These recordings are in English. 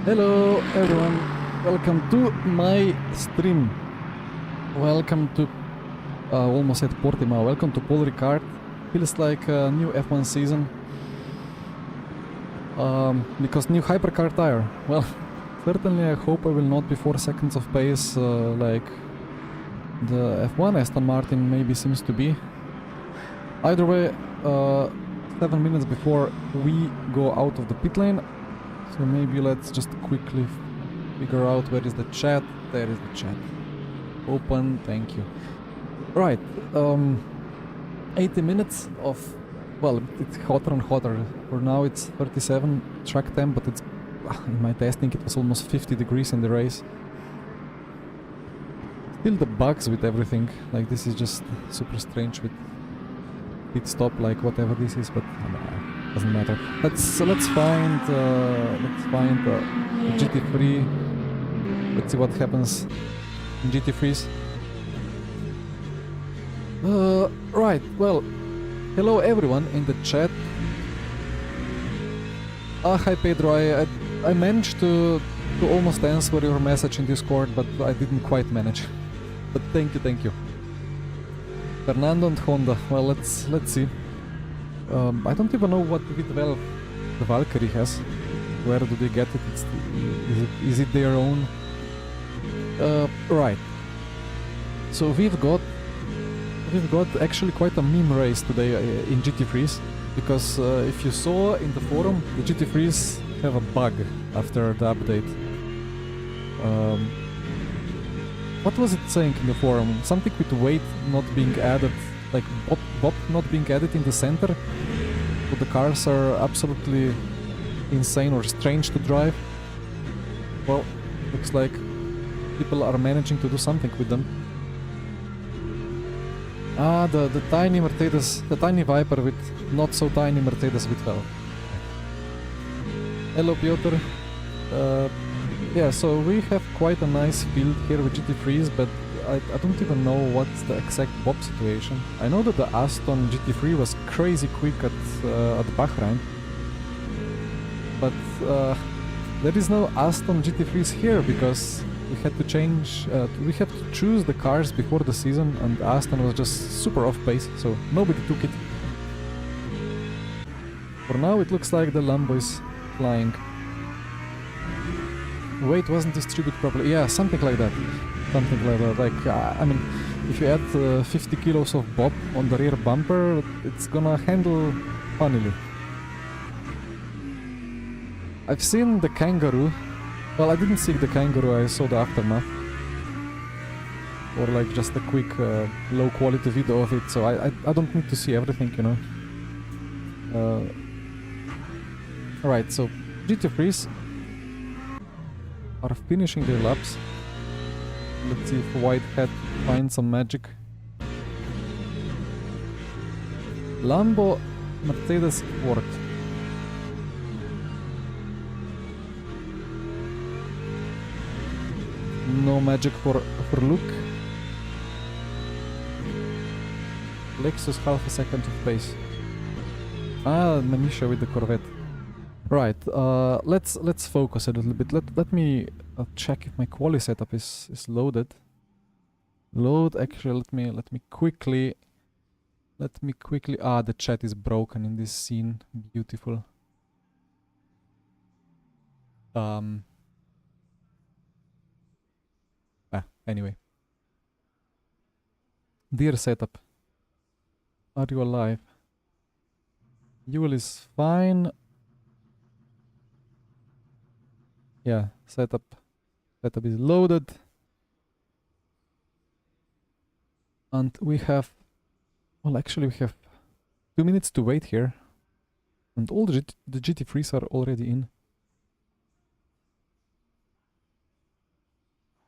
Hello everyone, welcome to my stream. Welcome to, almost at Portimao, welcome to Paul Ricard. Feels like a new F1 season. Because new hypercar tire. Well, certainly I hope I will not be 4 seconds of pace like the F1 Aston Martin maybe seems to be. Either way, 7 minutes before we go out of the pit lane. So maybe let's just quickly figure out where is the chat. There is the chat. Open, thank you. Right, 80 minutes of, well, it's hotter and hotter. For now it's 37 track temp, but it's, in my testing it was almost 50 degrees in the race. Still the bugs with everything, like this is just super strange with pit stop, like whatever this is, but doesn't matter. Let's find GT3. Let's see what happens in GT3s. Right. Well, hello everyone in the chat. Hi Pedro. I managed to almost answer your message in Discord, but I didn't quite manage. But thank you. Fernando and Honda. Well, let's see. I don't even know what V12 the Valkyrie has. Where do they get it? Is it their own? Right. So we've got actually quite a meme race today in GT3s, because if you saw in the forum, the GT3s have a bug after the update. What was it saying in the forum? Something with weight not being added, like BOP not being added in the center. So the cars are absolutely insane or strange to drive. Well, looks like people are managing to do something with them. Ah, the tiny Mercedes, the tiny Viper with not so tiny Mercedes with well. Hello Piotr. Yeah, so we have quite a nice field here with GT3s, but I don't even know what's the exact BOP situation. I know that the Aston GT3 was crazy quick at Bahrain, but there is no Aston GT3s here because we had to change, we had to choose the cars before the season, and Aston was just super off pace, so nobody took it. For now it looks like the Lambo is flying. Weight wasn't distributed properly. Yeah, something like that. Like, I mean, if you add 50 kilos of BOP on the rear bumper, it's gonna handle funnily. I've seen the Kangaroo. Well, I didn't see the Kangaroo, I saw the aftermath. Or like just a quick low quality video of it, so I don't need to see everything, you know. Alright, so GT3s are finishing their laps. Let's see if Whitehead finds some magic. Lambo, Mercedes worked. No magic for Luke. Lexus half a second of pace. Ah, Manisha with the Corvette. Right, let's focus a little bit. Let me check if my quali setup is loaded. Actually, let me quickly. Ah, the chat is broken in this scene. Beautiful. Anyway. Dear setup, are you alive? Fuel is fine. Yeah, setup is loaded. And we have, well, actually we have 2 minutes to wait here. And all the GT3s are already in.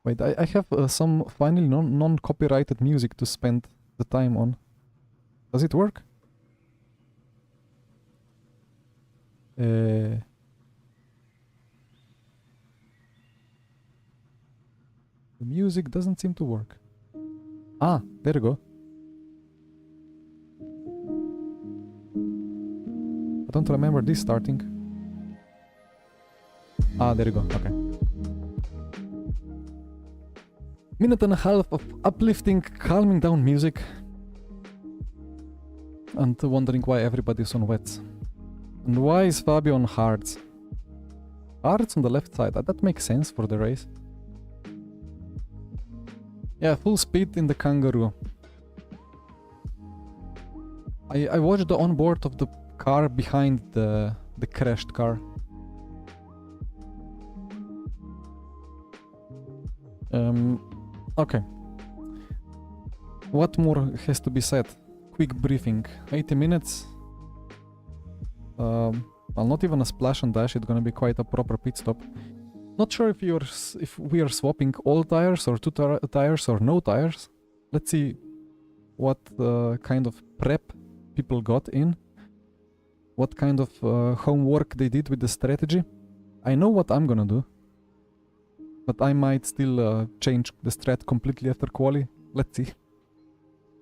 Wait, I have some finally non-copyrighted music to spend the time on. Does it work? The music doesn't seem to work. Ah, there you go. I don't remember this starting. Ah, there you go, okay. Minute and a half of uplifting, calming down music. And wondering why everybody's on wets. And why is Fabio on hards? Hards on the left side, that makes sense for the race. Yeah, full speed in the Kangaroo. I watched the onboard of the car behind the crashed car. Okay. What more has to be said? Quick briefing. 80 minutes. Well, not even a splash and dash. It's gonna be quite a proper pit stop. Not sure if we are swapping all tires or two tires or no tires. Let's see what kind of prep people got in. What kind of homework they did with the strategy. I know what I'm gonna do. But I might still change the strat completely after quali. Let's see.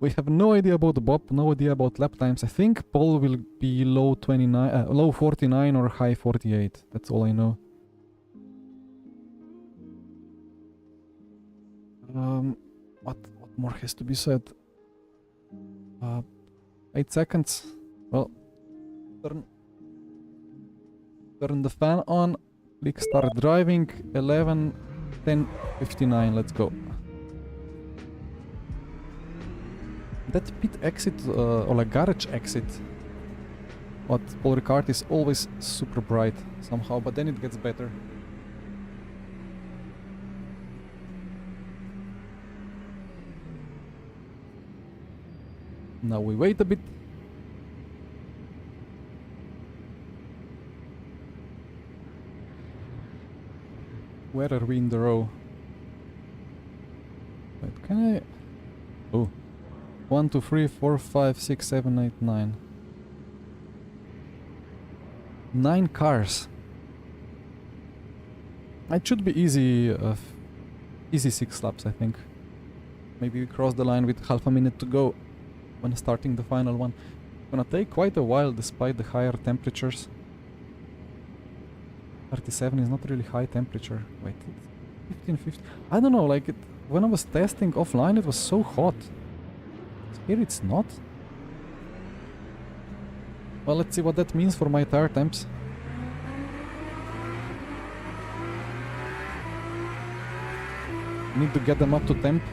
We have no idea about the BOP, no idea about lap times. I think Paul will be low 49 or high 48. That's all I know. What more has to be said? 8 seconds. Well, turn the fan on. Click start driving. 11, 10, 59. Let's go. That pit exit or like garage exit, what Paul Ricard is always super bright somehow, but then it gets better. Now we wait a bit. Where are we in the row? Wait, can I? Oh. 1, 2, 3, 4, 5, 6, 7, 8, 9. 9 cars. It should be easy 6 laps, I think. Maybe we cross the line with half a minute to go when starting the final one. It's gonna take quite a while despite the higher temperatures. 37 is not really high temperature. Wait, 15, 15. I don't know, like when I was testing offline it was so hot. Here it's not. Well, let's see what that means for my tire temps. Need to get them up to temp.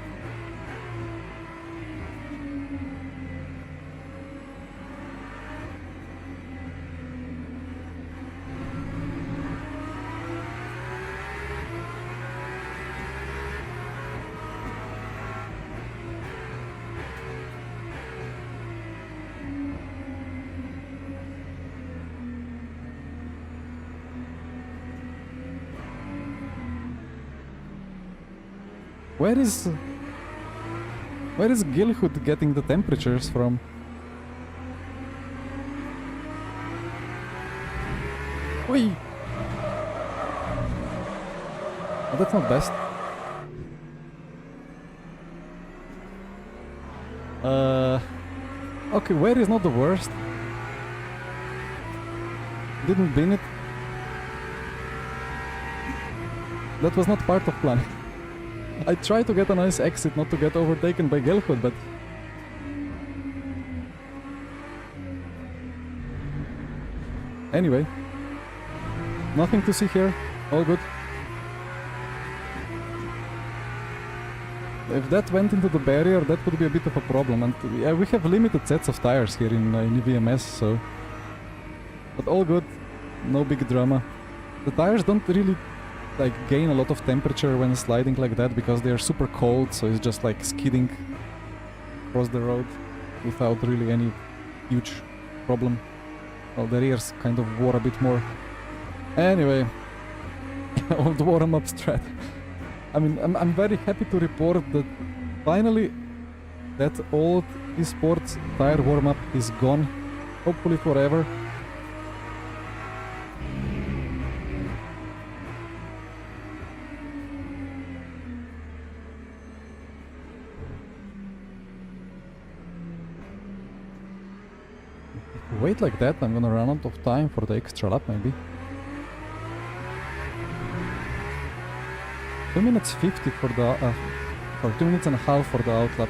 Where is Gilhood getting the temperatures from? Oi! Oh, that's not best. Okay, where is not the worst? Didn't bin it. That was not part of plan. I tried to get a nice exit, not to get overtaken by Gelhood, but... Anyway. Nothing to see here. All good. If that went into the barrier, that would be a bit of a problem. And we have limited sets of tires here in VMS, so... But all good. No big drama. The tires don't really gain a lot of temperature when sliding like that because they are super cold, so it's just like skidding across the road without really any huge problem. Well, the rears kind of wore a bit more. Anyway, old warm-up strat. I mean, I'm very happy to report that finally that old esports tire warm-up is gone, hopefully forever. Wait like that, I'm gonna run out of time for the extra lap maybe. 2 minutes 50 for the, or 2 minutes and a half for the outlap.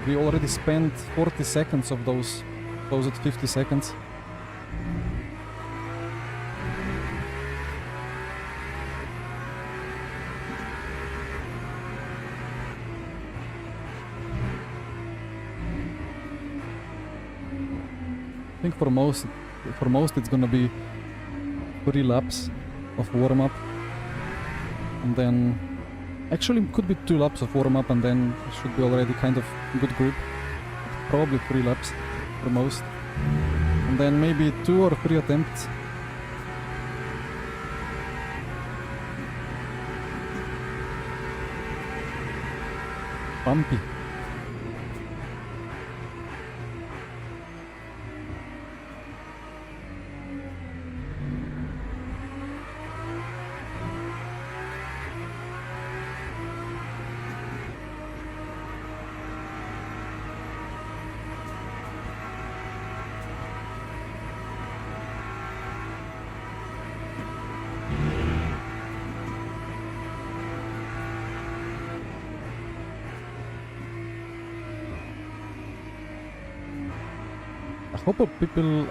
We already spent 40 seconds of those at 50 seconds. I think for most it's gonna be 3 laps of warm-up, and then actually it could be 2 laps of warm-up, and then it should be already kind of good grip. Probably 3 laps for most, and then maybe 2 or 3 attempts. Bumpy.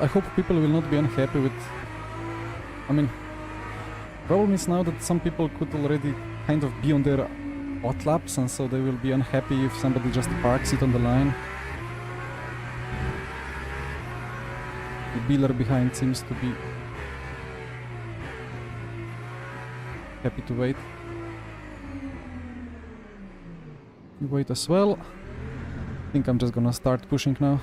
I hope people will not be unhappy with... I mean, problem is now that some people could already kind of be on their hot laps, and so they will be unhappy if somebody just parks it on the line. The dealer behind seems to be happy to wait. You wait as well. I think I'm just gonna start pushing now.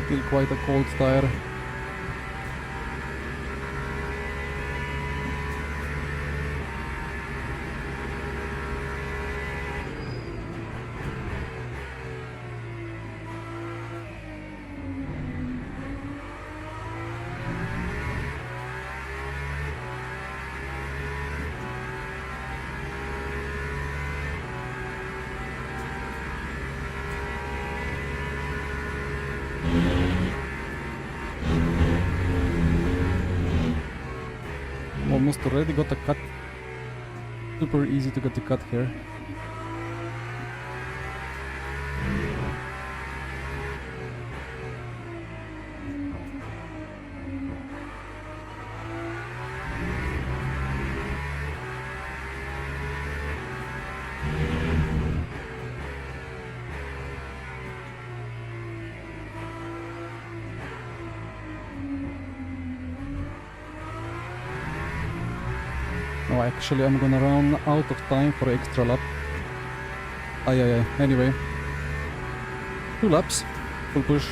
Still quite a cold tire. Almost already got a cut. Super easy to get the cut here. Oh, actually I'm gonna run out of time for extra lap. Anyway. 2 laps. Full push.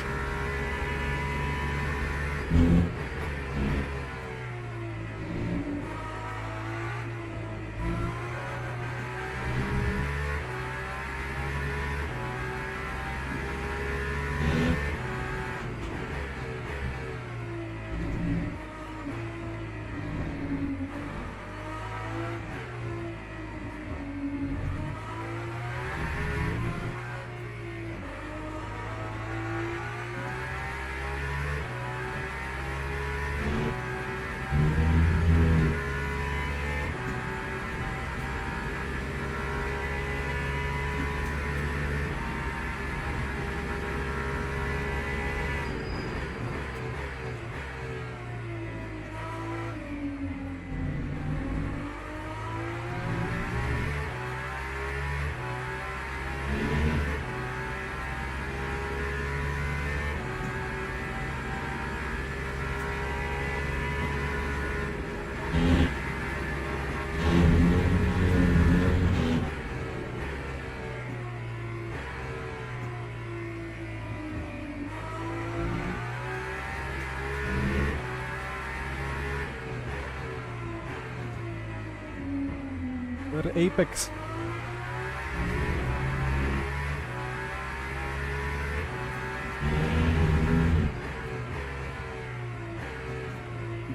Their apex.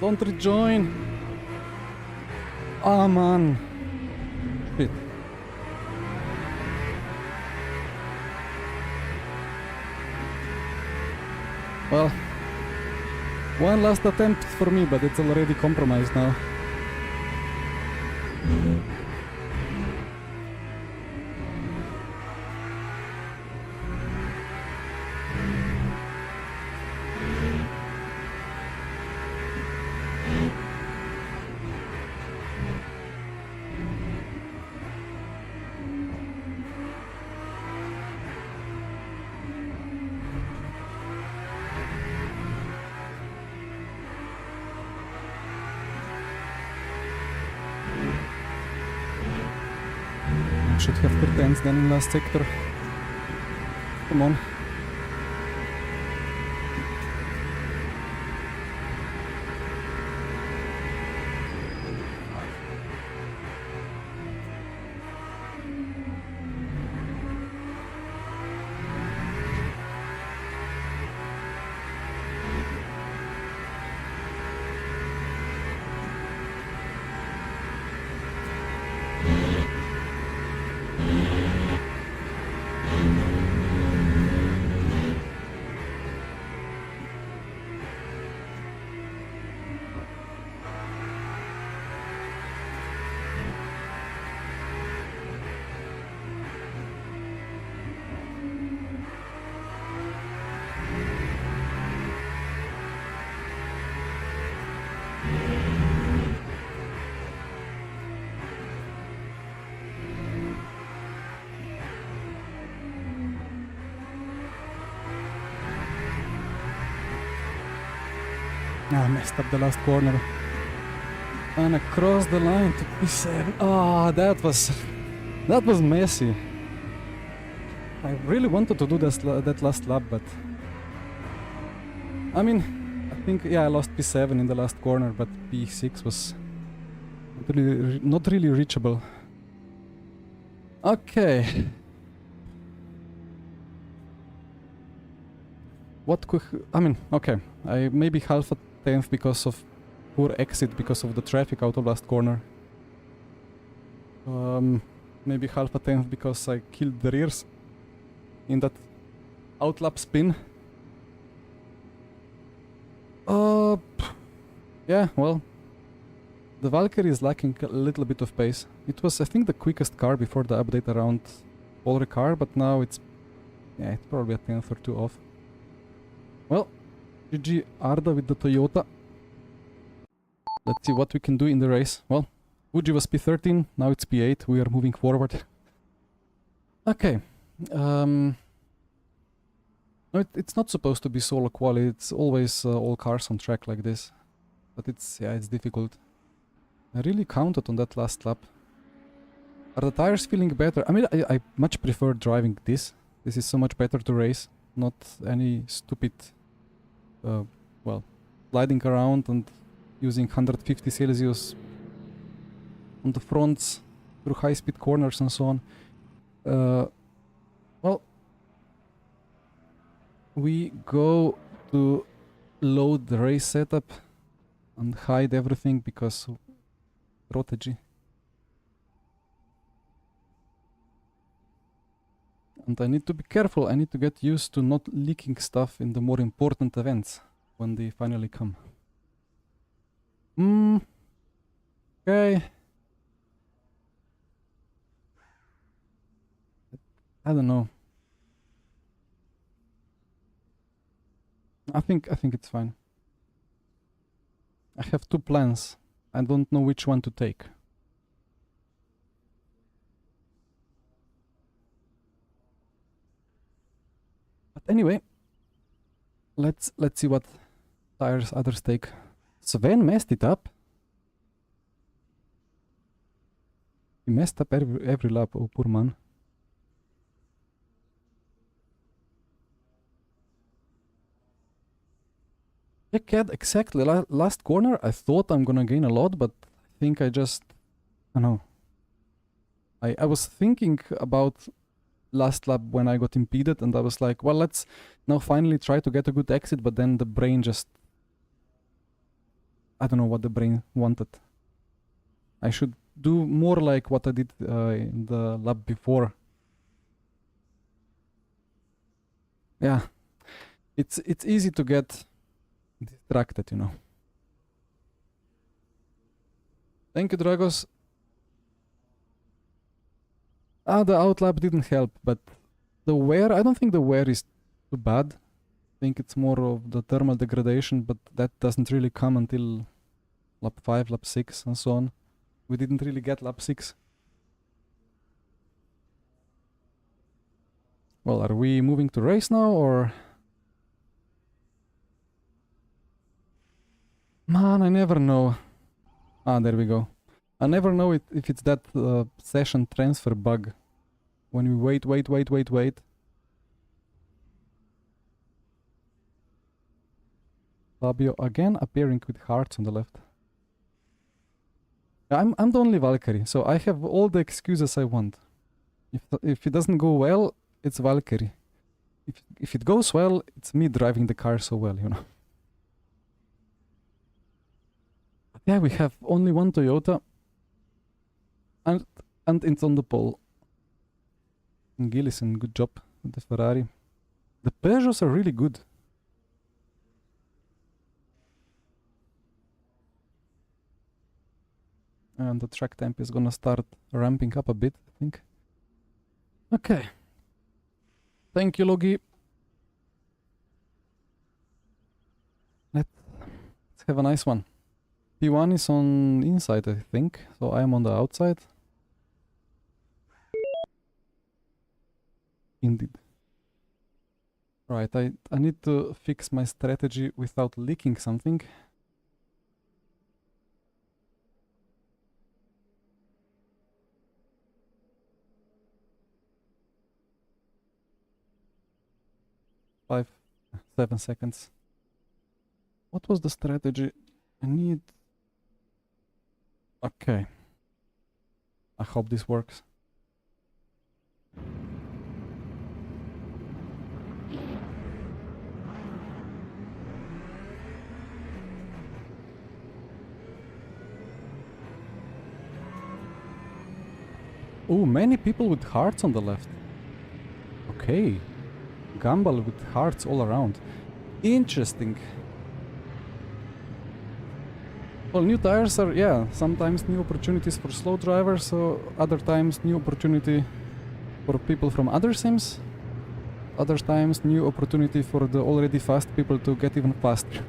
Don't rejoin. Ah, man. Shit. Well, one last attempt for me, but it's already compromised now. Should have 10s then in last sector. Come on. I messed up the last corner. And across the line to P7. Ah, that was messy. I really wanted to do that last lap, but I mean, I think, yeah, I lost P7 in the last corner, but P6 was not really reachable. Okay. What could... I mean, okay. I maybe half a tenth because of poor exit because of the traffic out of last corner. Maybe half a tenth because I killed the rears in that outlap spin. Yeah, well, the Valkyrie is lacking a little bit of pace. It was, I think, the quickest car before the update around all car, but now it's, yeah, it's probably a tenth or two off. Well, GG Arda with the Toyota. Let's see what we can do in the race. Well, Fuji was P13, now it's P8, we are moving forward. Okay. No, it's not supposed to be solo quali, it's always all cars on track like this. But it's, yeah, it's difficult. I really counted on that last lap. Are the tires feeling better? I mean, I much prefer driving this. This is so much better to race. Not any stupid, well, sliding around and using 150 Celsius on the fronts through high-speed corners and so on. Well, we go to load the race setup and hide everything because of strategy. And I need to be careful, I need to get used to not leaking stuff in the more important events when they finally come. Okay. I don't know. I think it's fine. I have two plans. I don't know which one to take. But anyway, let's see what tires others take. Sven messed it up. He messed up every lap, oh poor man. Yeah, Cat, exactly. Last corner I thought I'm gonna gain a lot, but I think I just... I don't know. I was thinking about last lap when I got impeded, and I was like, well, let's now finally try to get a good exit, but then the brain just... I don't know what the brain wanted. I should do more like what I did in the lap before. Yeah, it's easy to get distracted, you know. Thank you, Dragos. The outlap didn't help, but the wear, I don't think the wear is too bad. I think it's more of the thermal degradation, but that doesn't really come until lap 5, lap 6, and so on. We didn't really get lap 6. Well, are we moving to race now, or... Man, I never know. Ah, there we go. I never know if it's that session transfer bug. When we wait. Fabio again appearing with hearts on the left. I'm the only Valkyrie, so I have all the excuses I want. If it doesn't go well, it's Valkyrie. If it goes well, it's me driving the car so well, you know. Yeah, we have only one Toyota, and it's on the pole. And Gillison, good job with the Ferrari. The Peugeots are really good. And the track temp is gonna start ramping up a bit, I think. Okay. Thank you, Logi. Let's have a nice one. P1 is on inside, I think, so I'm on the outside. Indeed. Right, I need to fix my strategy without leaking something. Five, 7 seconds. What was the strategy? I need... Okay. I hope this works. Oh, many people with hearts on the left. Okay. Gamble with hearts all around. Interesting. Well, new tires are, yeah, sometimes new opportunities for slow drivers, so other times new opportunity for people from other sims. Other times new opportunity for the already fast people to get even faster.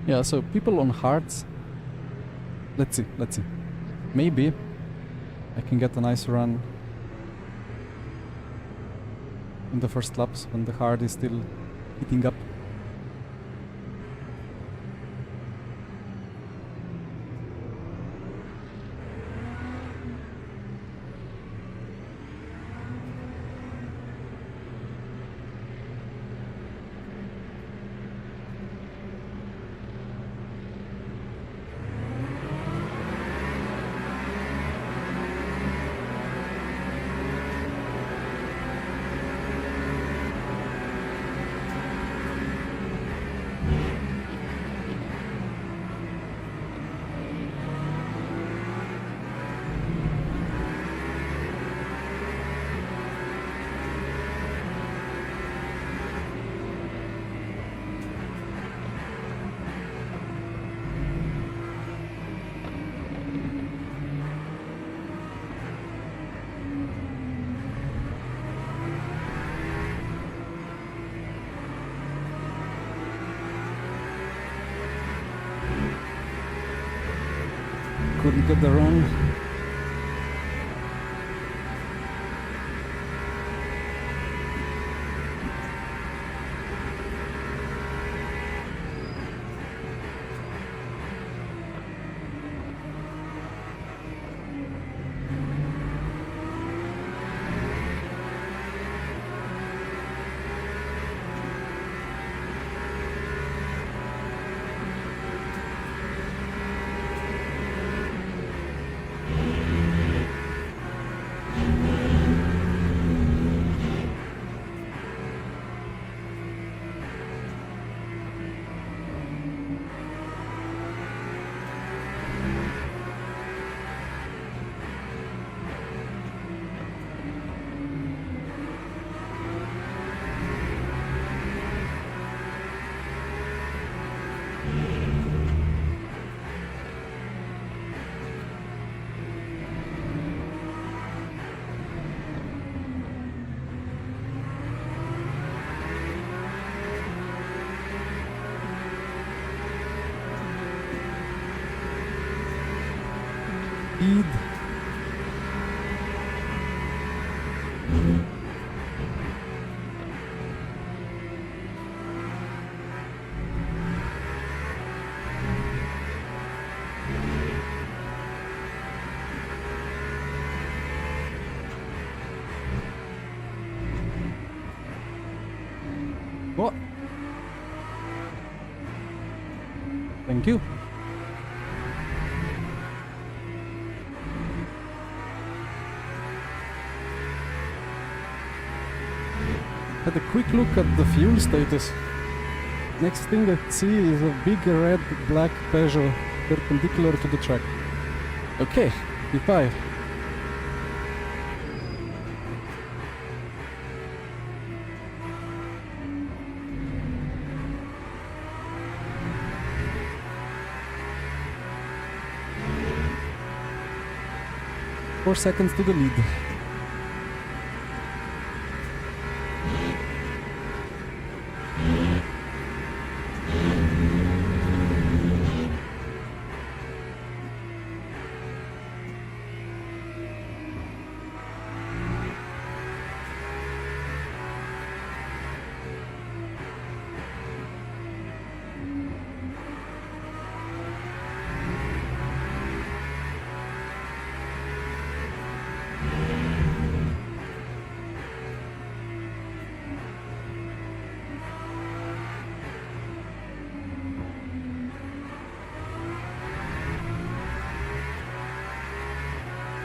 Yeah, so people on hearts. Let's see. Maybe I can get a nice run in the first laps when the hard is still heating up. Couldn't get the run. speed. What? Thank you. Had a quick look at the fuel status. Next thing I see is a big red black Peugeot perpendicular to the track. Okay, P5. Four seconds to the lead.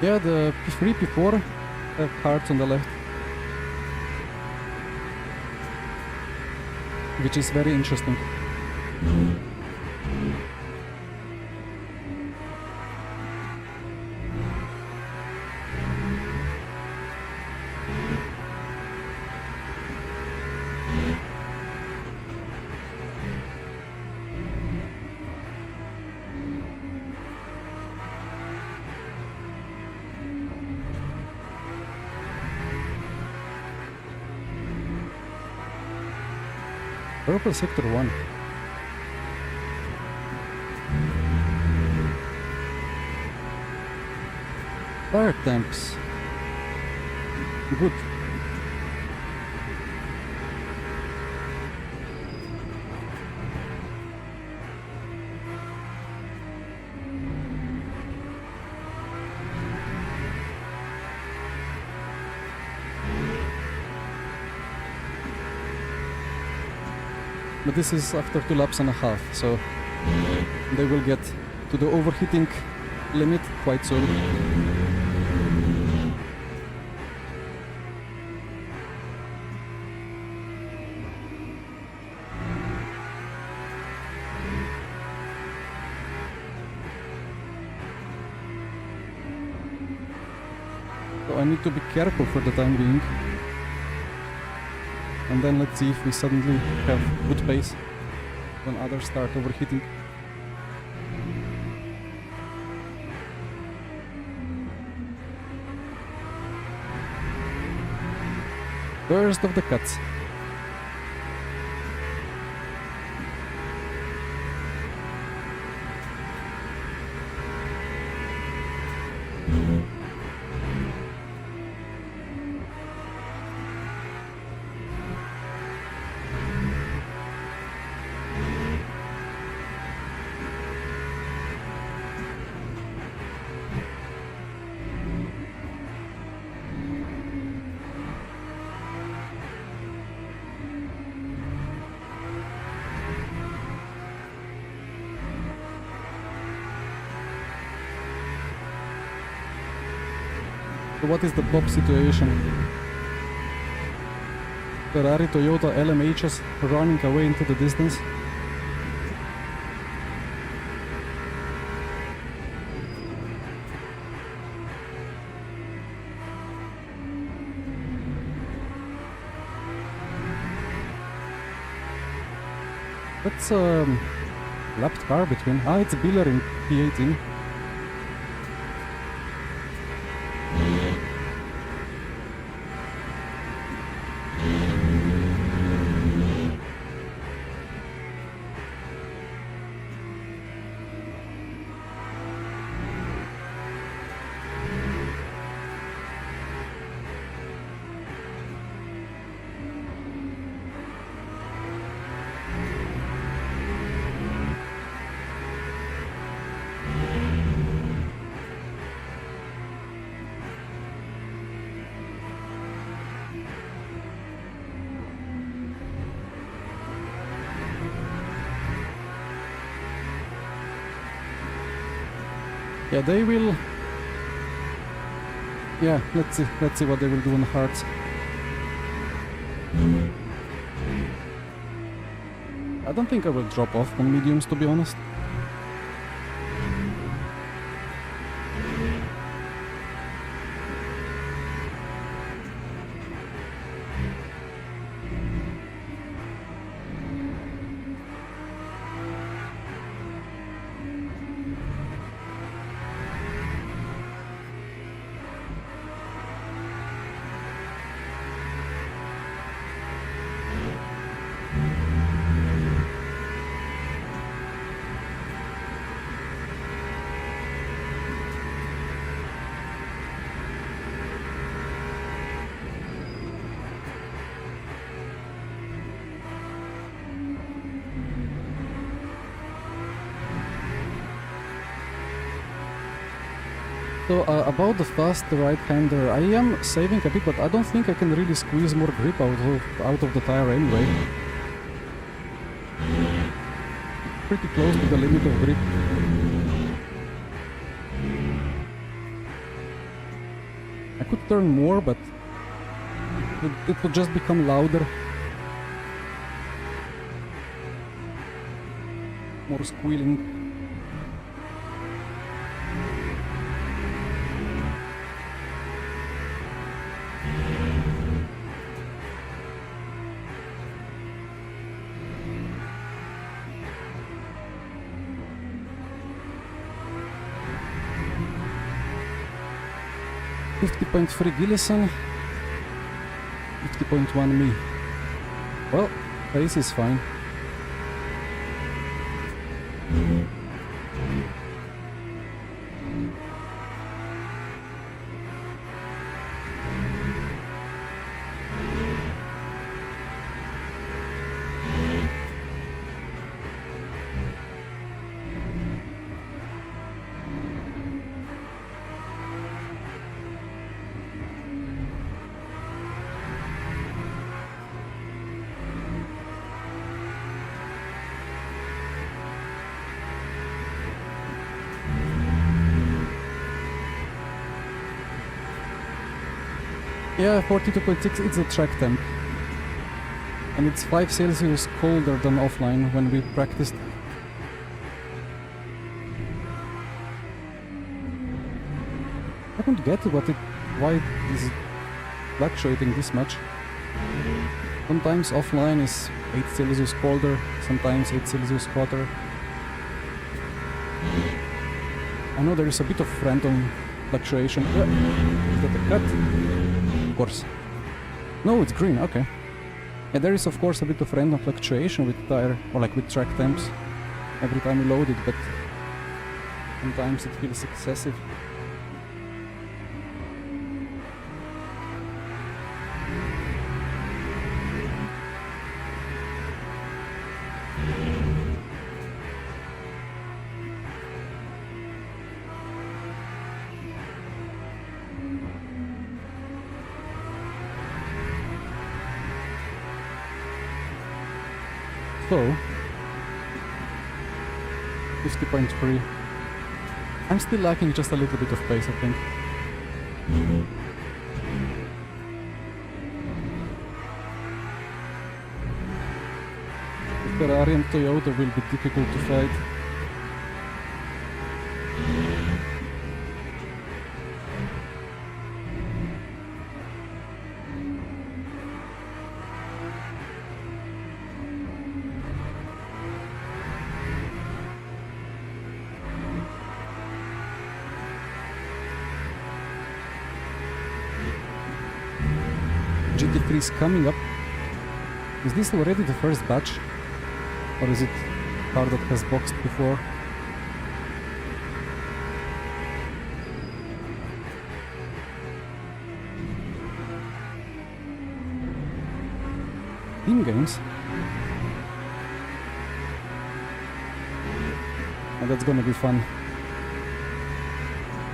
Yeah, the P3, P4 have cards on the left, which is very interesting. Purple sector 1. Tire temps. Good. But this is after 2 laps and a half, so they will get to the overheating limit quite soon. So I need to be careful for the time being. And then let's see if we suddenly have good pace when others start overheating. First of the cuts. So what is the BOP situation? Ferrari, Toyota, LMHs running away into the distance. That's a lapped car between. Ah, it's a Biller in P18. Yeah, they will... Yeah, let's see what they will do on the hards. I don't think I will drop off on mediums, to be honest. So about the fast right-hander, I am saving a bit, but I don't think I can really squeeze more grip out of the tire anyway. Pretty close to the limit of grip. I could turn more, but it would just become louder. More squealing. 50.3 Gillison, 50.1 me. Well, pace is fine. Yeah, 42.6, it's a track temp. And it's 5 Celsius colder than offline when we practiced. I don't get why it is fluctuating this much. Sometimes offline is 8 Celsius colder, sometimes 8 Celsius hotter. I know there is a bit of random fluctuation. Is that a cut? Of course. No, it's green, okay. Yeah, there is of course a bit of random fluctuation with tire, or like with track temps, every time you load it, but sometimes it feels excessive. So, 50.3. I'm still lacking just a little bit of pace, I think. The Ferrari and Toyota will be difficult to fight. GT3 is coming up. Is this already the first batch? Or is it car that has boxed before? Team games? And that's gonna be fun.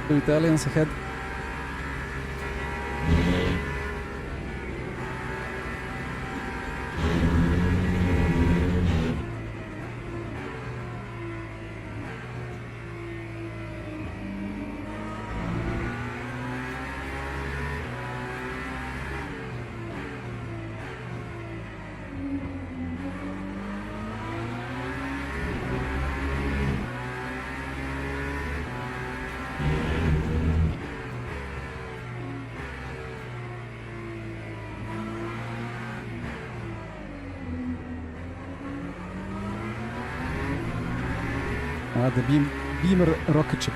2 Italians ahead. The Beamer rocket ship.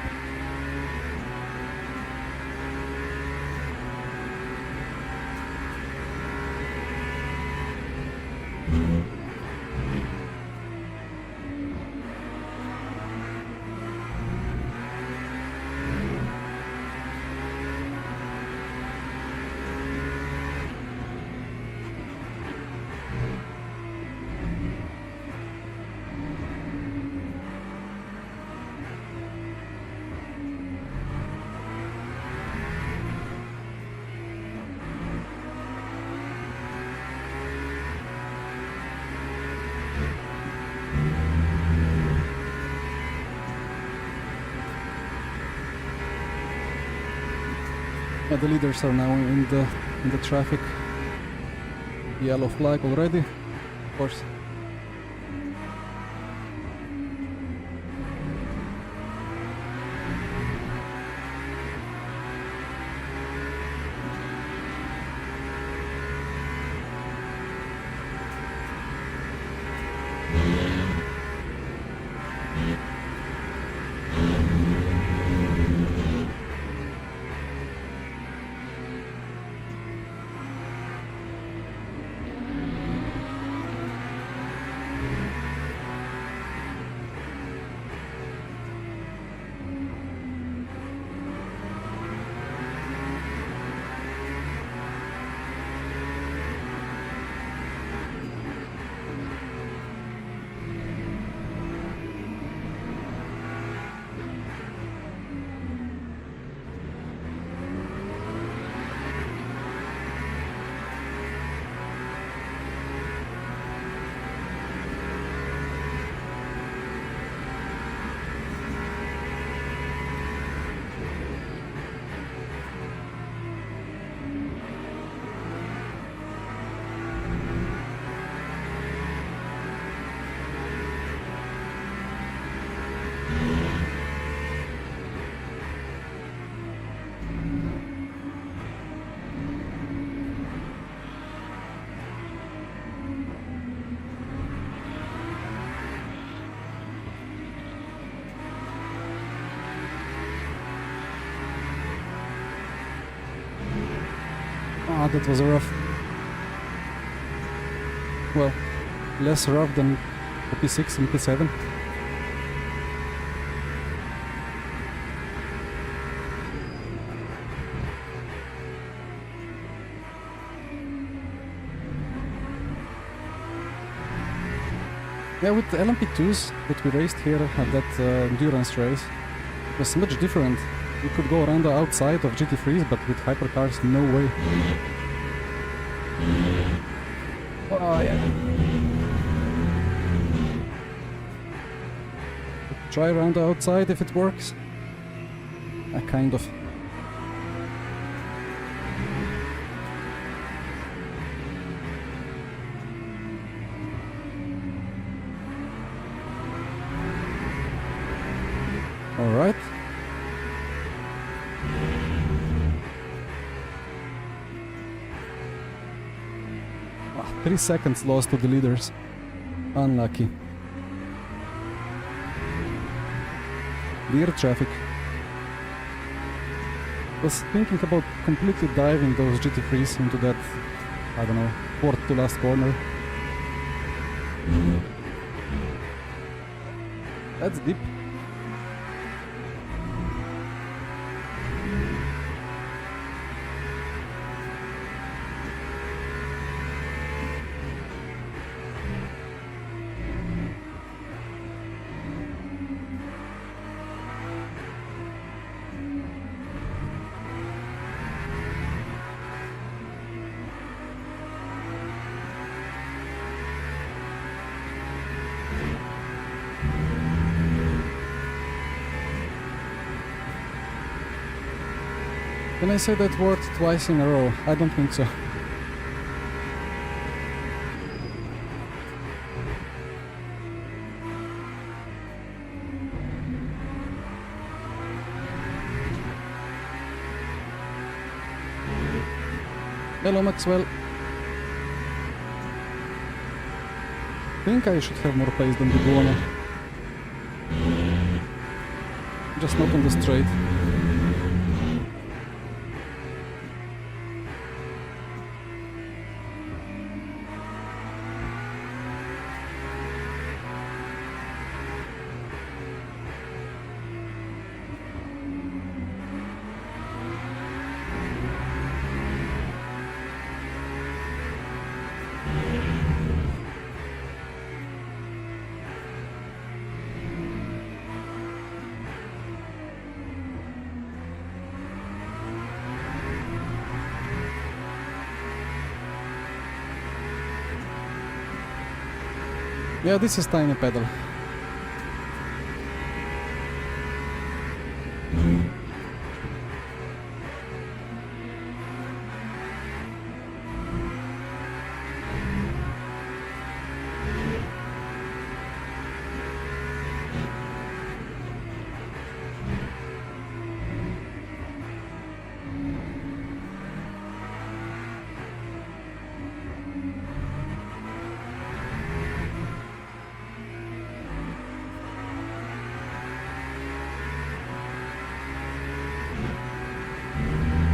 The leaders are now in the traffic. Yellow flag already, of course. Ah, that was rough. Well, less rough than P6 and P7. Yeah, with the LMP2s that we raced here at that endurance race, it was much different. You could go around the outside of GT3s, but with hypercars, no way. Oh, yeah. Try around the outside if it works. Kind of. All right. Ah, 3 seconds lost to the leaders. Unlucky. Dear traffic. Was thinking about completely diving those GT3s into that, I don't know, fourth to last corner. That's deep. Can I say that word twice in a row? I don't think so. Hello Maxwell. I think I should have more pace than the Buono. just not on the straight. Yeah, this is tiny pedal.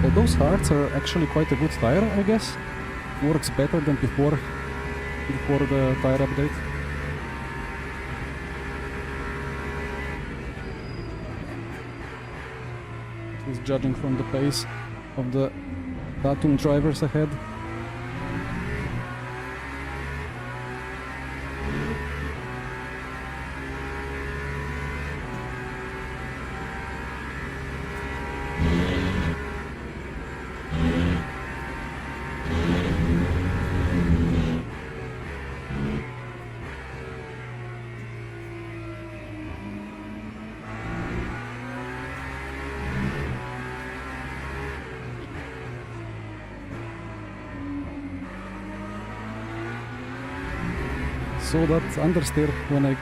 Well, those hearts are actually quite a good tire, I guess. Works better than before the tire update. He's judging from the pace of the Datum drivers ahead. So that understeer when I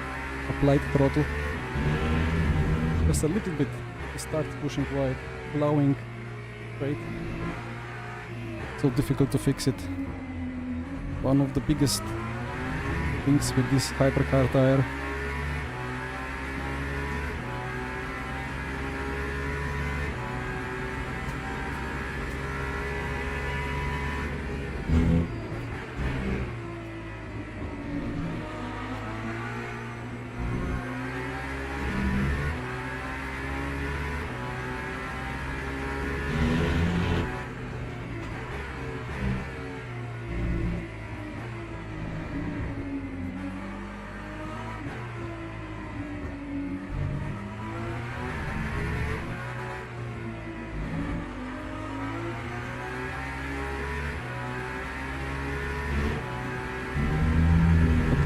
applied throttle, just a little bit, start pushing wide, plowing straight. So difficult to fix it. One of the biggest things with this hypercar tire.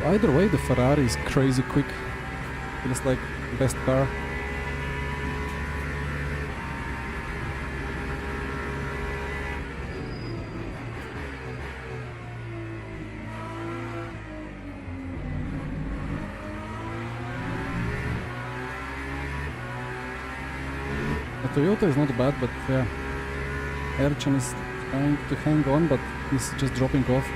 Either way, the Ferrari is crazy quick. Feels like the best car. The Toyota is not bad, but yeah, Erchan is trying to hang on, but he's just dropping off.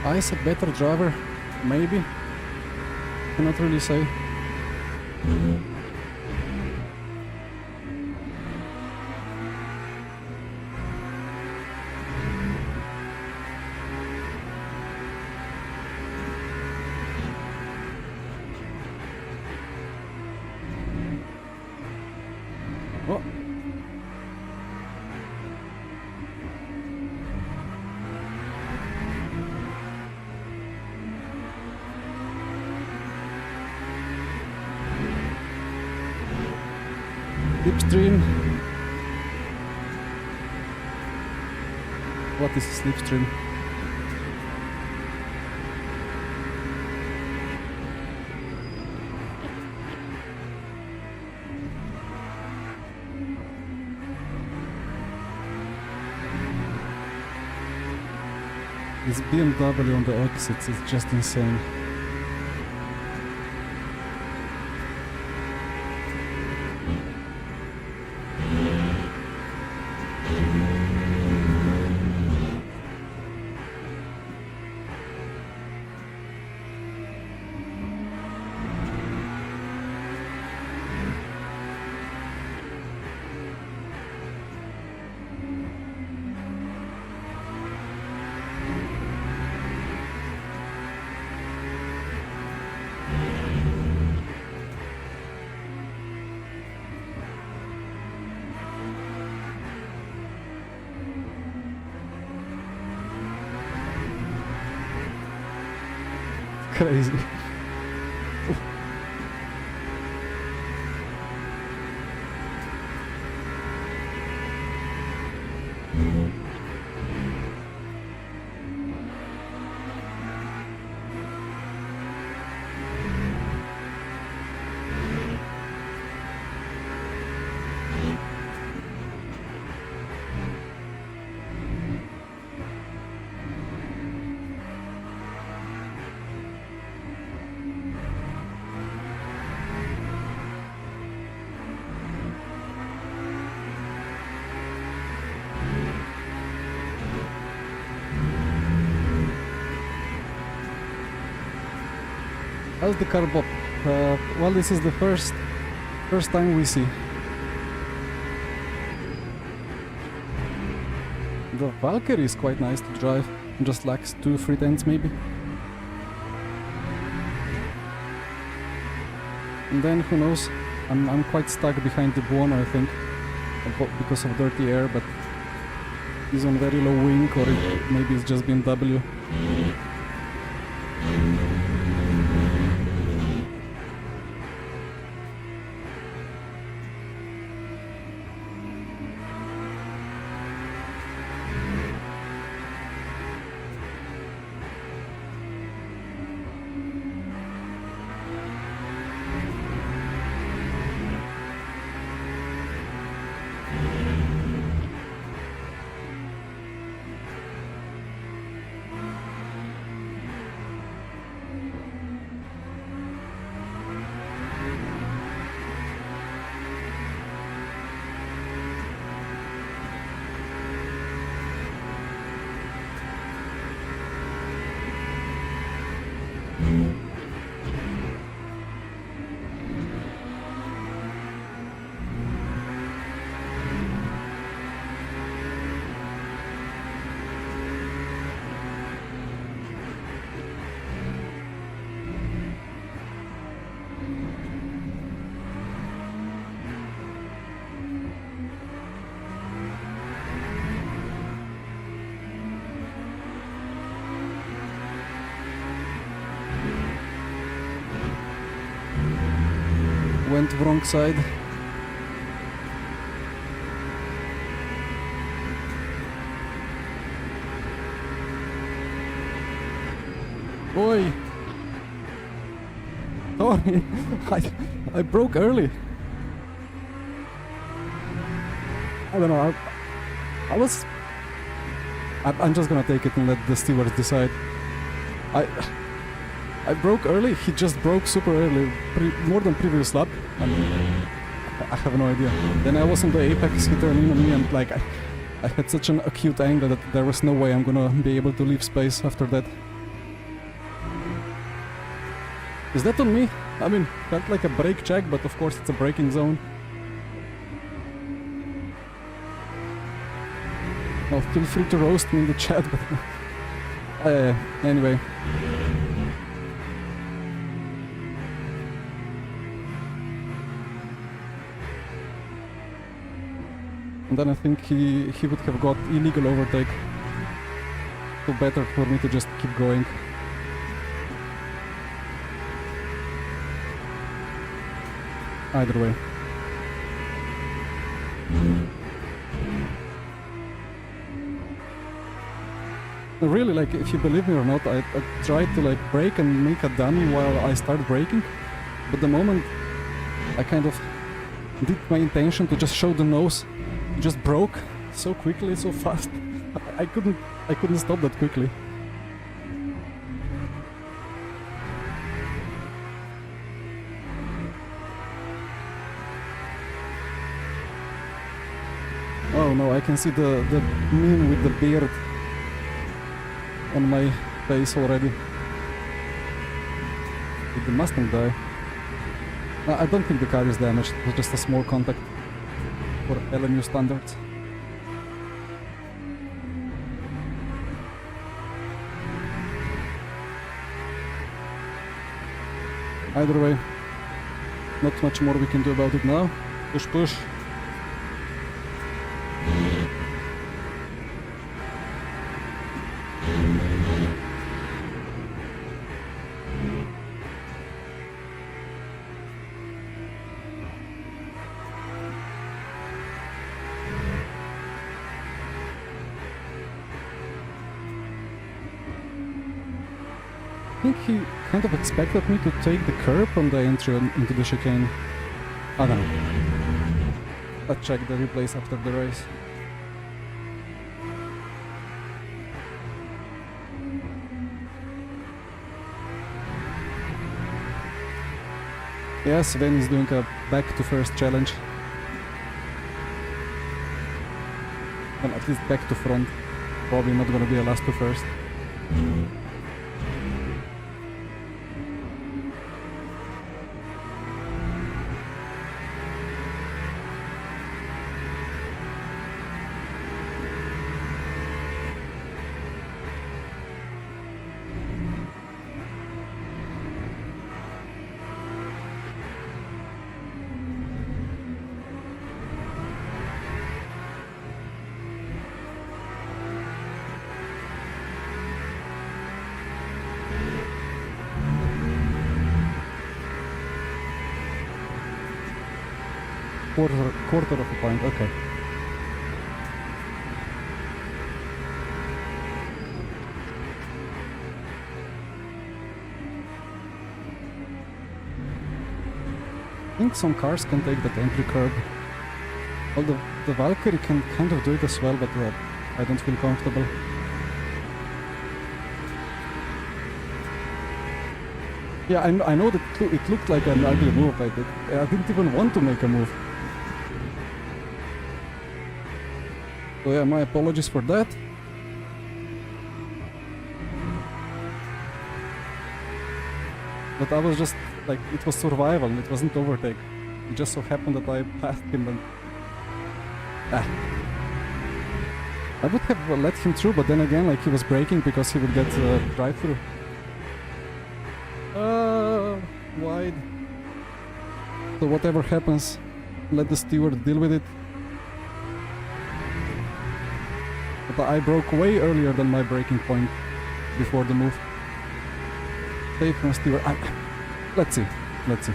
Ice a better driver, maybe. Cannot really say. Oh. Slipstream. What is a slipstream? This BMW on the exits is just insane. Crazy. How's the car, Bob? Well, this is the first time we see. The Valkyrie is quite nice to drive, just lacks 2 front ends maybe. And then who knows? I'm quite stuck behind the Buono, I think, because of dirty air, but he's on very low wing, or maybe it's just BMW. Went wrong side. Oi! Sorry, I broke early. I don't know, I'm just gonna take it and let the stewards decide. I broke early, he just broke super early, more than previous lap. I have no idea. Then I was on the apex, he turned in on me, and like I had such an acute angle that there was no way I'm gonna be able to leave space after that. Is that on me? I mean, felt like a brake check, but of course it's a braking zone. Well, feel free to roast me in the chat, but anyway. And then I think he would have got illegal overtake. So better for me to just keep going. Either way. Really, like, if you believe me or not, I tried to like brake and make a dummy while I start braking, but the moment I kind of did my intention to just show the nose, it just broke so quickly, so fast. I couldn't stop that quickly. Oh no, I can see the meme with the beard on my face already. Did the Mustang die? I don't think the car is damaged, it was just a small contact for LMU standards. Either way, not much more we can do about it now. Push, push. I think he kind of expected me to take the curb on the entry into the chicane. I don't know. Let's check the replays after the race. Yes, Sven is doing a back to first challenge. Well, at least back to front. Probably not gonna be a last to first. Quarter of a point, okay. I think some cars can take that entry curb. Well, the Valkyrie can kind of do it as well, but I don't feel comfortable. Yeah, I know that it looked like an ugly move. I didn't even want to make a move. So yeah, my apologies for that. But I was just like, it was survival, it wasn't overtake. It just so happened that I passed him and... I would have let him through, but then again, like, he was braking because he would get drive-through. Wide. So whatever happens, let the steward deal with it. But I broke way earlier than my braking point before the move. Save from steward. Let's see. Let's see.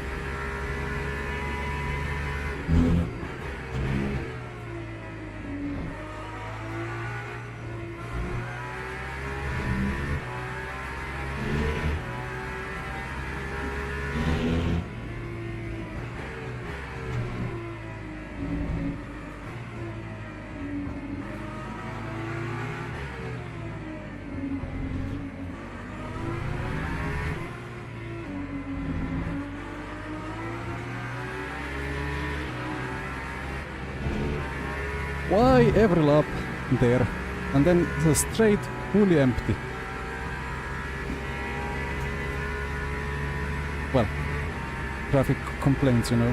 Why every lap there and then the straight fully empty? Well, traffic complaints, you know,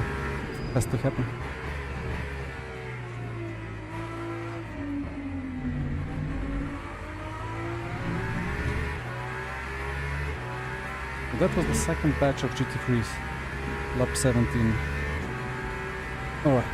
has to happen. That was the second batch of GT3s, lap 17. Alright.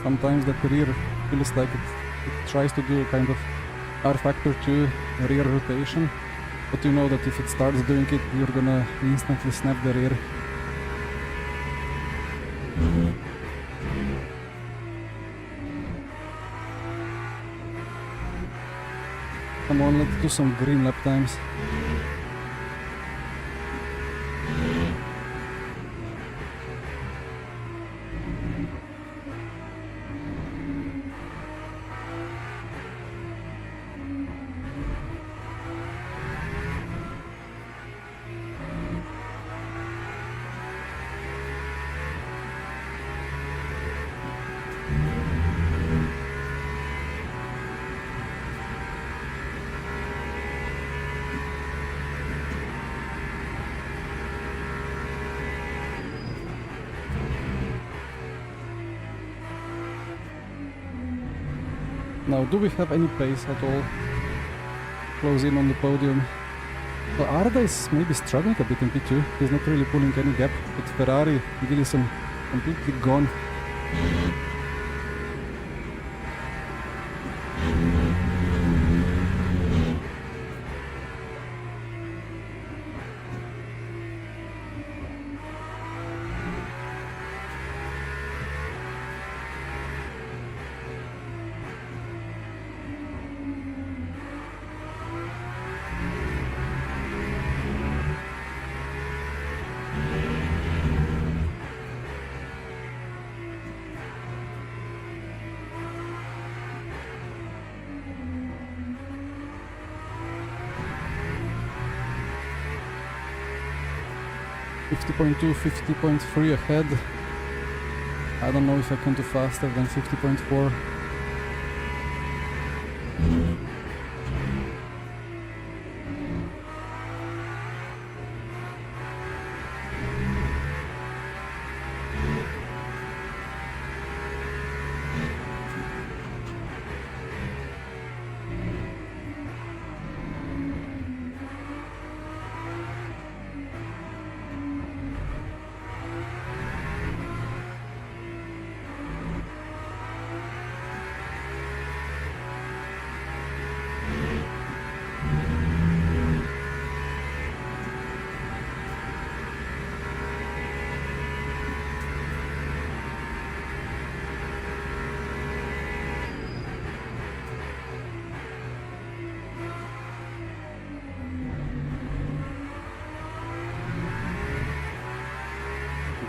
sometimes that the rear feels like it tries to do a kind of R factor 2 rear rotation, but you know that if it starts doing it, you're gonna instantly snap the rear. Come on, let's do some green lap times. Now, do we have any pace at all? Close in on the podium. Well, Arda is maybe struggling a bit in P2. He's not really pulling any gap, but Ferrari, Gillison, completely gone. .2, 50.3 ahead. I don't know if I can do faster than 50.4.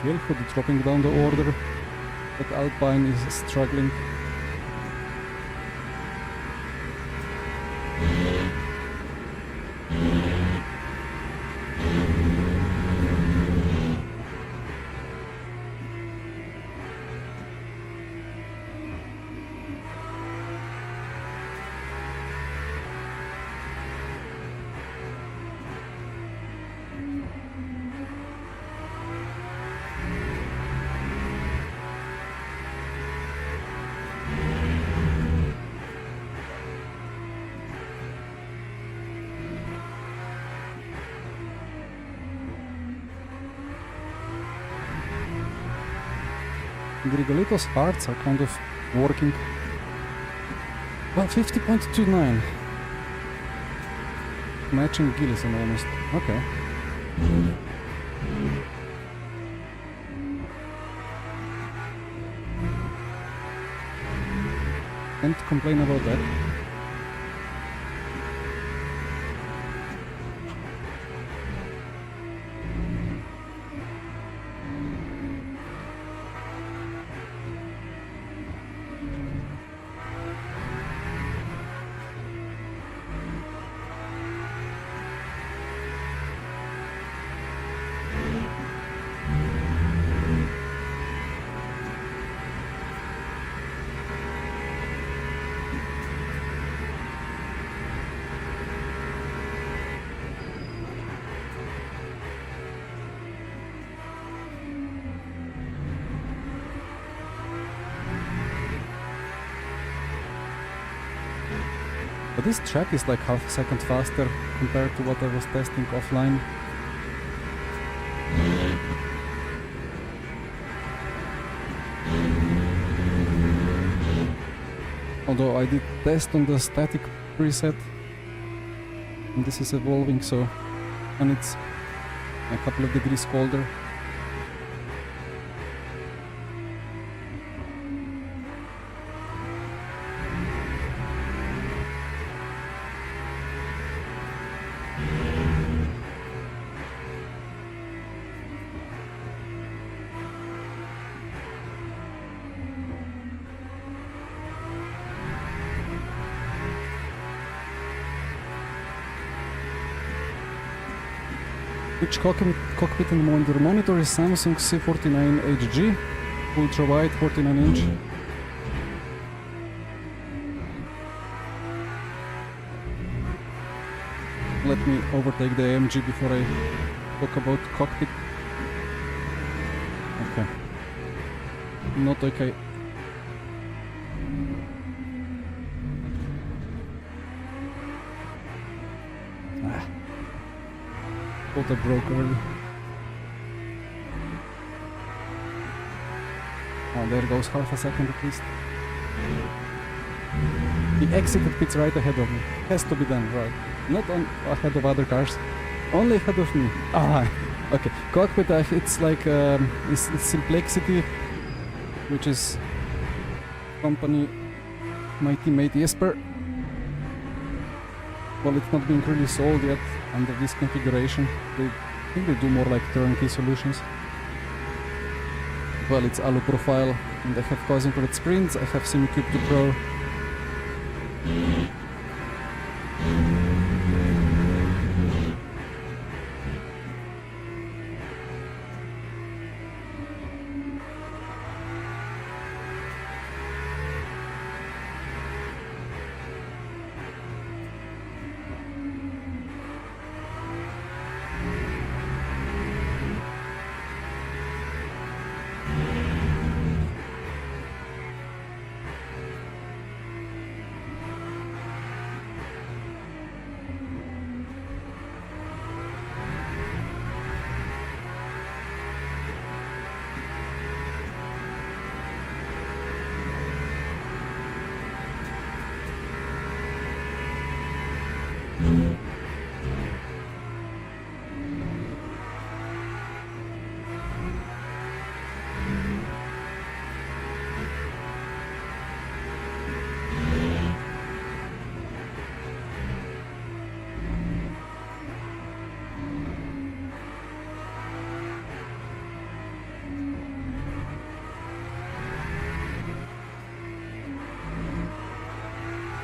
Gilhood dropping down the order, but Alpine is struggling. Grigolito's hearts are kind of working. Well, 50.29. Matching Gillison almost. Okay. Can't complain about that. But this track is like half a second faster compared to what I was testing offline. Although I did test on the static preset, and this is evolving, so, and it's a couple of degrees colder. Which cockpit and monitor? Monitor is Samsung C49HG, ultra wide 49-inch. Let me overtake the AMG before I talk about cockpit. Okay. Not okay. Thought I broke early. Oh, there goes half a second at least. He exited pits right ahead of me. Has to be done, right? Not on ahead of other cars, only ahead of me. Ah, okay. Cockpit, it's like it's Simplicity, which is company my teammate Jesper. Well, it's not being really sold yet under this configuration. I think they do more like turnkey solutions. Well, it's alu profile, and I have quasi-infrared screens, I have SimiCube 2 Pro.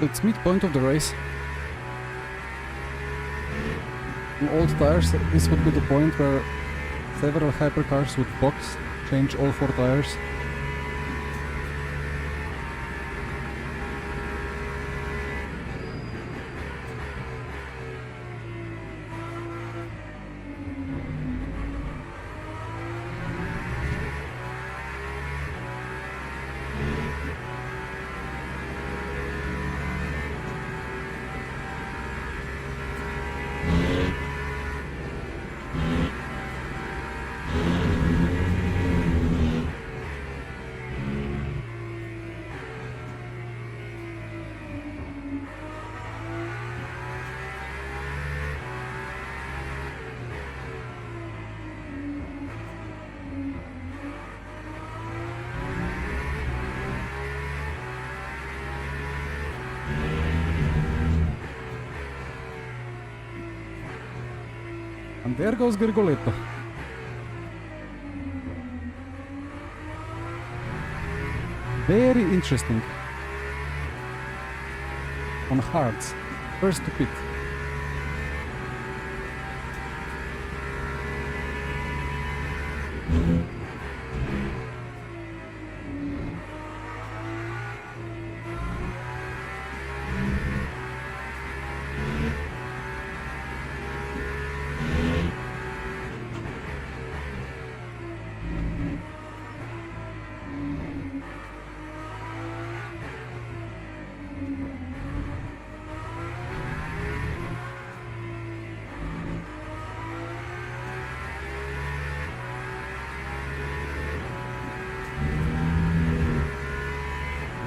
It's midpoint of the race. In old tires, this would be the point where several hypercars would box, change all 4 tires. And there goes Grigoletto. Very interesting. On hards. First to pit.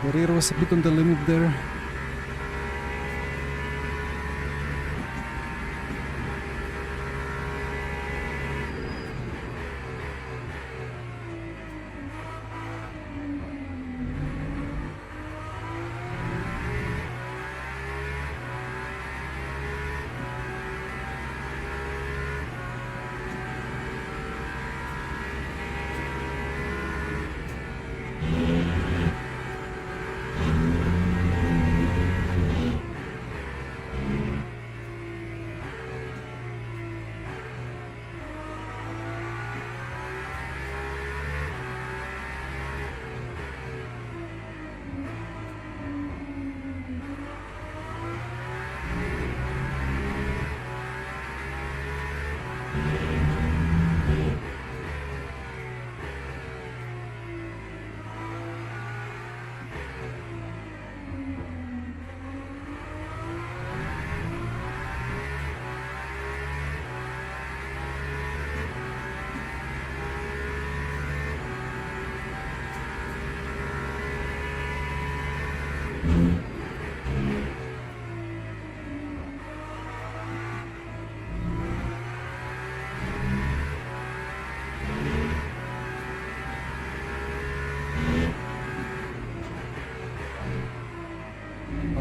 The rear was a bit on the limit there.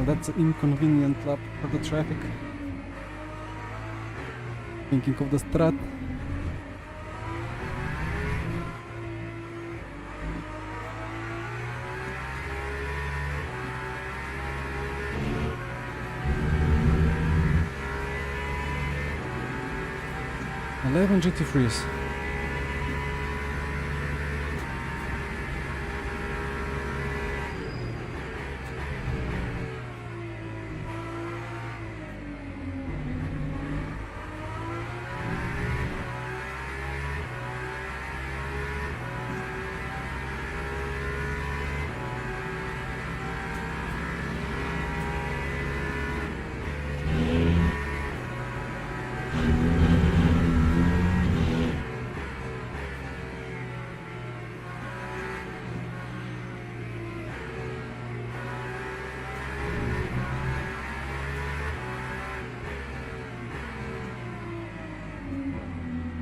That's an inconvenient lap for the traffic. Thinking of the Strat. Eleven GT3s.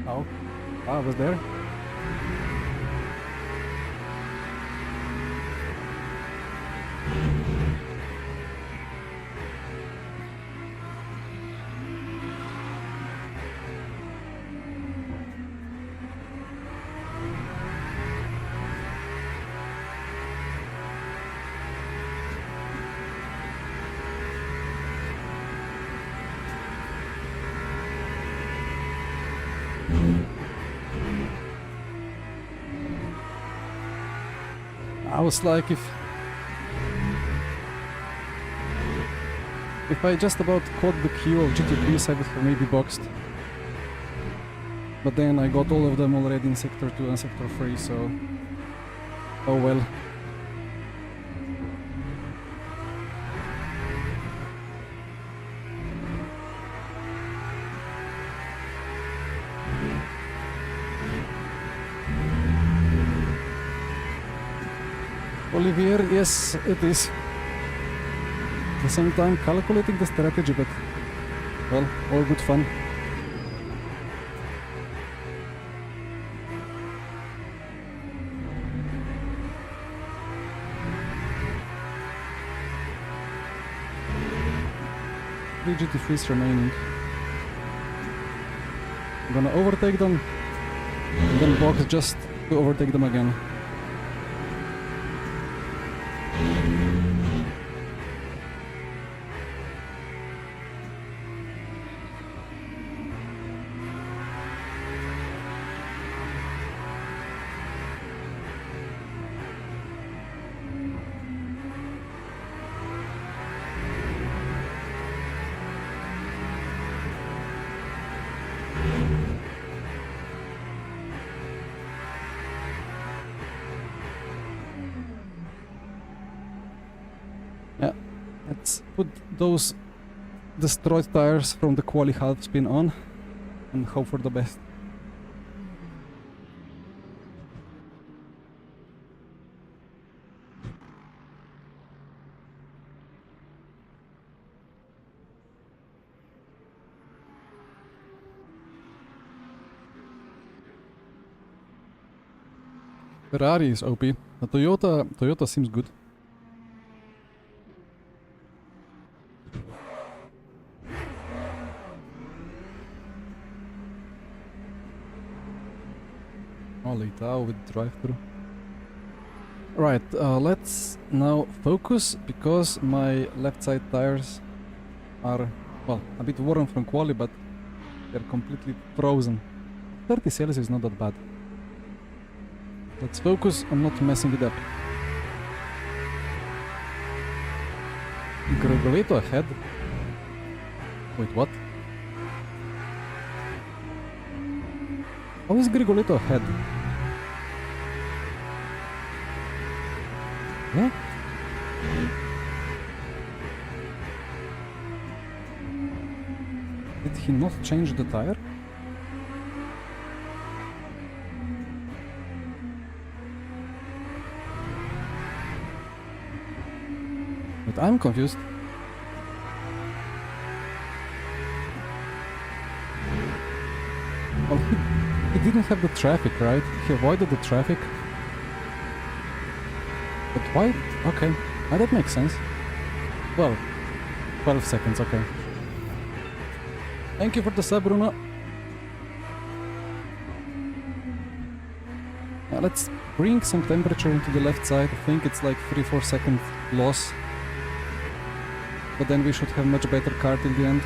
Oh, I was there. I was like, if I just about caught the queue of GT3s, I would have maybe boxed. But then I got all of them already in Sector 2 and Sector 3, so... oh well. Olivier, yes, it is. At the same time, calculating the strategy, but well, all good fun. Three GT3s remaining. I'm gonna overtake them, and then box just to overtake them again. Yeah, let's put those destroyed tires from the quali half spin on and hope for the best. Ferrari is OP. The Toyota seems good. Oh, Leitao with drive-thru. Right, let's now focus, because my left side tires are, well, a bit worn from quali, but they're completely frozen. 30 Celsius is not that bad. Let's focus on not messing it up. Gregoleto ahead. Wait, what? How is Gregoleto ahead? What? Did he not change the tire? But I'm confused. Well, he didn't have the traffic, right? He avoided the traffic. But why? Okay, that makes sense. Well, 12 seconds, okay. Thank you for the sub, Bruno. Let's bring some temperature into the left side. I think it's like 3-4 second loss. But then we should have much better car till the end.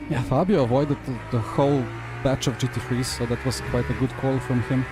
Yeah, Fabio avoided the whole batch of GT3s, so that was quite a good call from him.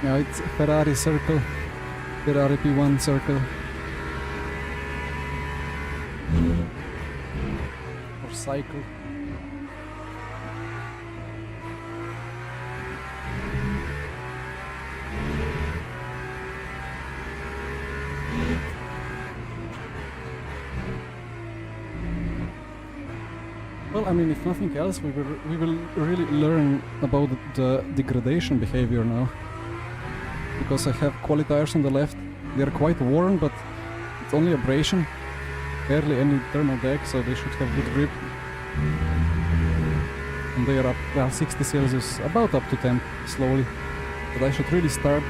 Yeah, it's Ferrari circle, Ferrari P1 circle. Or cycle. Well, I mean, if nothing else, we will really learn about the degradation behavior now. Because I have quali tires on the left. They're quite worn, but it's only abrasion. Barely any thermal deck, so they should have good grip. And they are up, well, 60 Celsius, about up to temp, slowly. But I should really start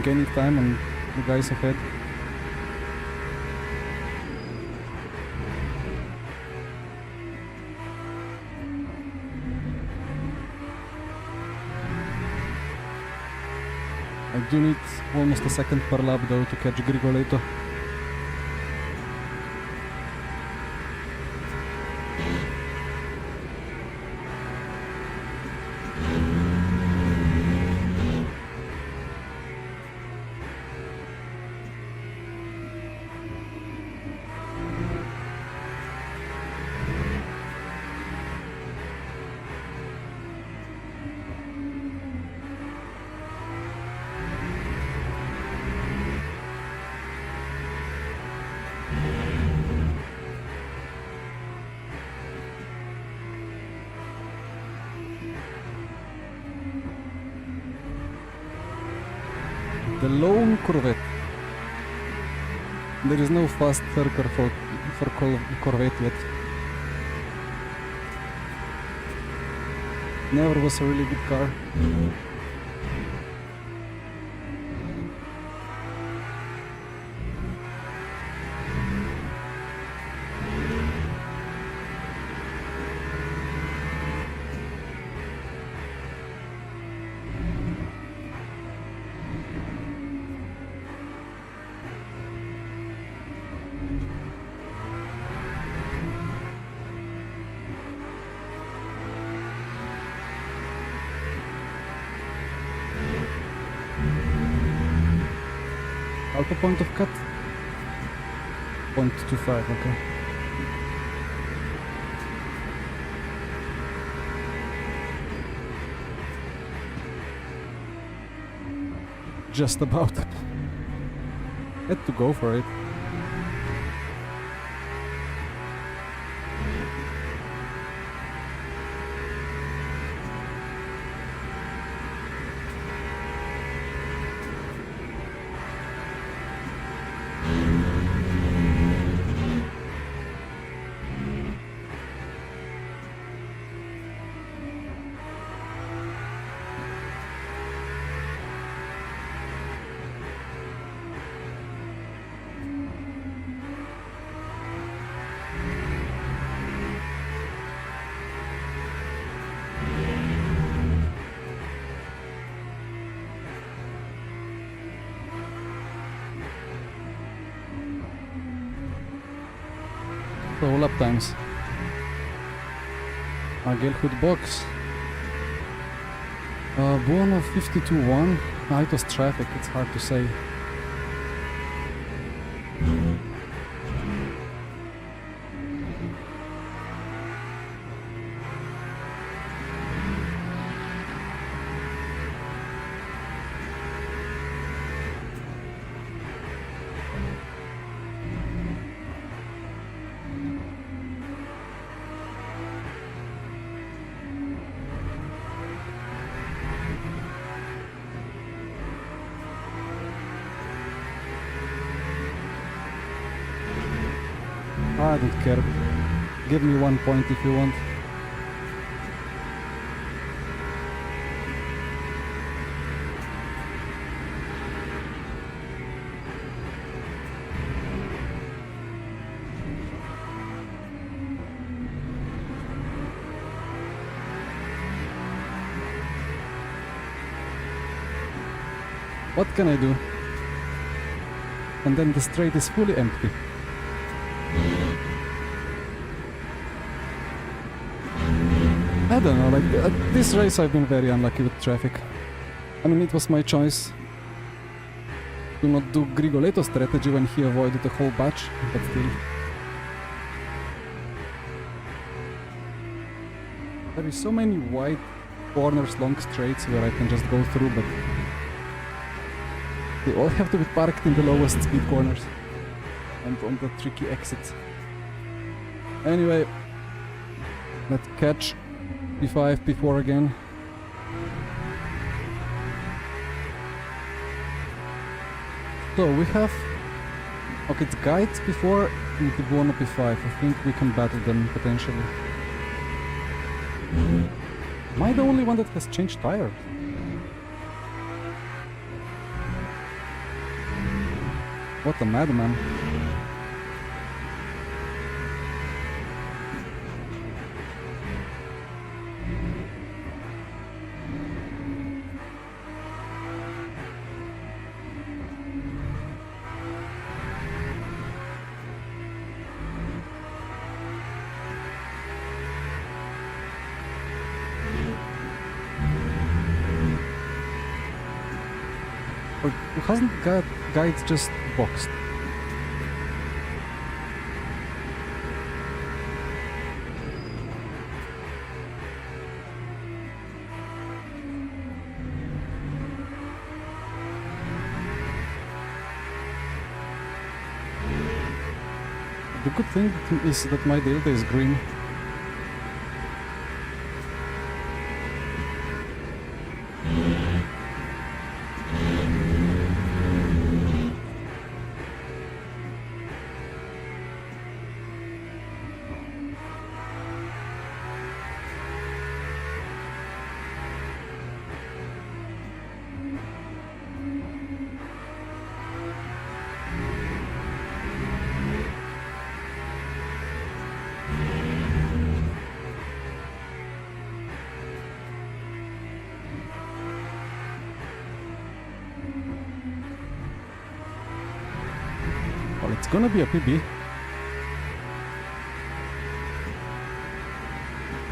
gaining time on the guys ahead. I do need almost a second per lap though to catch Grigoletto. The lone Corvette. There is no fast circle for Corvette yet. Never was a really good car. Alpha point of cut. 0.25, okay. Just about. Had to go for it. So lap times. Gelhood box. Buono 52.1. It was traffic, it's hard to say. I don't care. Give me 1 point if you want. What can I do? And then the straight is fully empty. I don't know, like, this race I've been very unlucky with traffic. I mean, it was my choice to not do Grigoletto strategy when he avoided the whole batch, but still. There is so many wide corners, long straights where I can just go through, but they all have to be parked in the lowest speed corners and on the tricky exits. Anyway, let's catch P5, P4 again. So we have... Okay, it's guides P4 and the Buono P5. I think we can battle them potentially. Am I the only one that has changed tires? What a madman. Or hasn't guides just boxed? The good thing is that my delta is green. Well, it's gonna be a PB.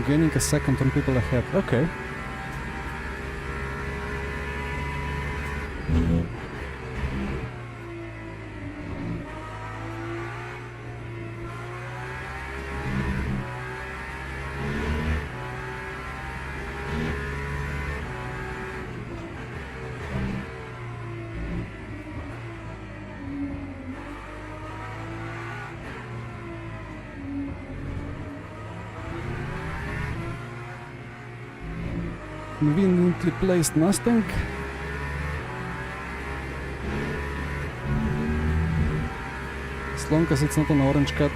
Gaining a second on people ahead. Okay. conveniently placed Mustang. As long as it's not an orange cat.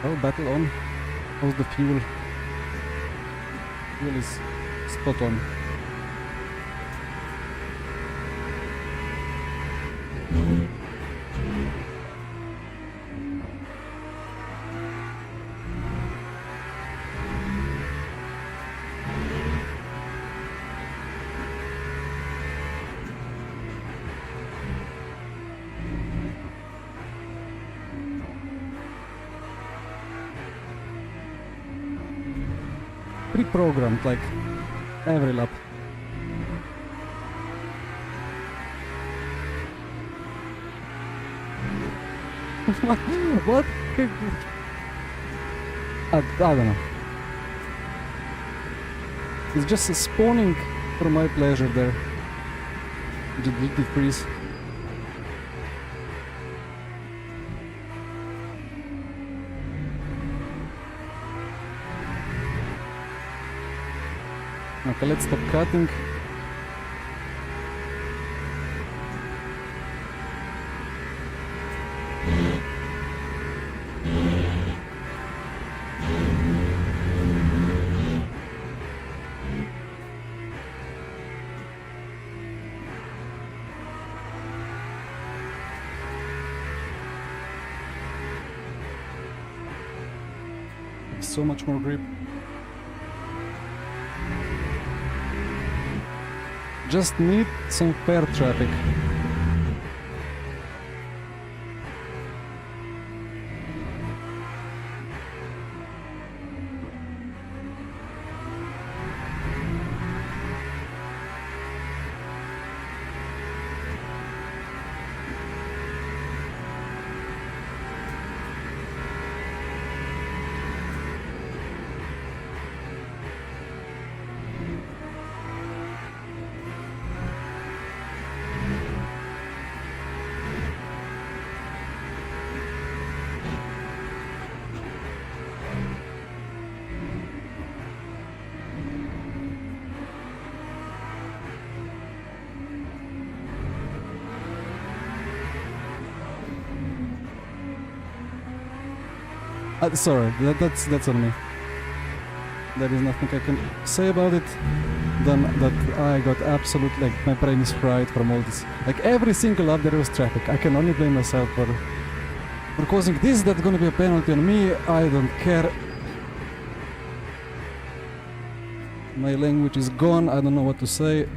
Oh, battle on. How's the fuel? Fuel is spot on. Pre-programmed, like every lap. What? I don't know. It's just spawning for my pleasure there. The duty freeze. Okay, let's stop cutting. So much more grip. Just need some fair traffic. Sorry, that's on me. There is nothing I can say about it than that I got absolutely, like, my brain is fried from all this. Like, every single lap there was traffic. I can only blame myself for causing this. That's gonna be a penalty on me. I don't care. My language is gone. I don't know what to say.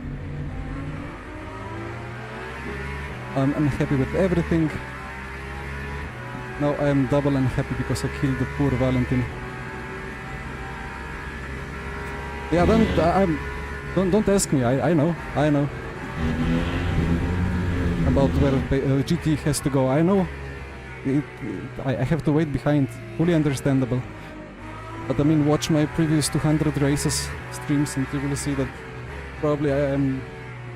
I'm unhappy with everything. Now I am double unhappy because I killed the poor Valentin. Yeah, don't ask me. I know about where GT has to go. I know. I have to wait behind. Fully understandable. But I mean, watch my previous 200 races streams and you will see that probably I am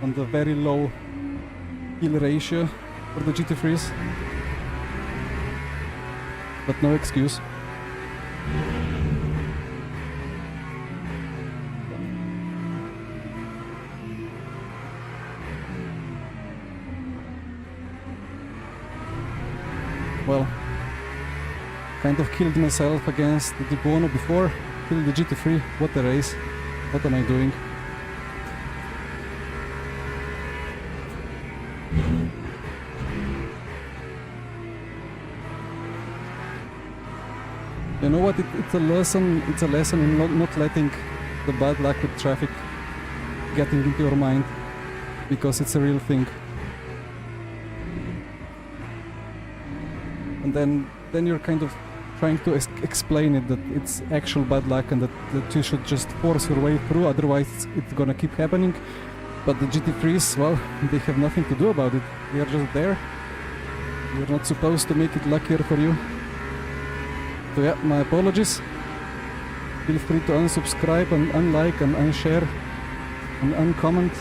on the very low kill ratio for the GT freeze. But no excuse. Well, Kind of killed myself against the Buono before, killed the GT3. What a race. What am I doing? You know what? It's a lesson. It's a lesson in not letting the bad luck with traffic getting into your mind, because it's a real thing. And then you're kind of trying to explain it that it's actual bad luck and that you should just force your way through, otherwise it's gonna keep happening. But the GT3s, well, they have nothing to do about it. They are just there. You're not supposed to make it luckier for you. So yeah, my apologies. Feel free to unsubscribe and unlike and unshare and uncomment.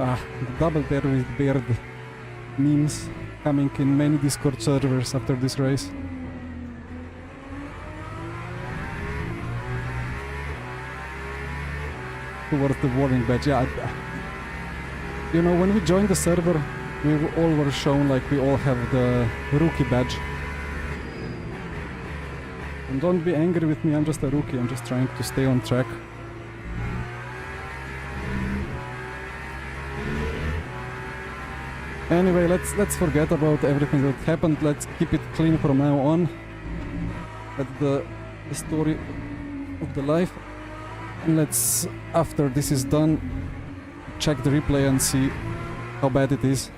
The double there with beard memes coming in many Discord servers after this race. Towards the warning badge, yeah. You know, when we joined the server, we all were shown like we all have the rookie badge. And don't be angry with me, I'm just a rookie, I'm just trying to stay on track. Anyway, let's forget about everything that happened. Let's keep it clean from now on. That's the story of the life. And let's, after this is done, check the replay and see how bad it is.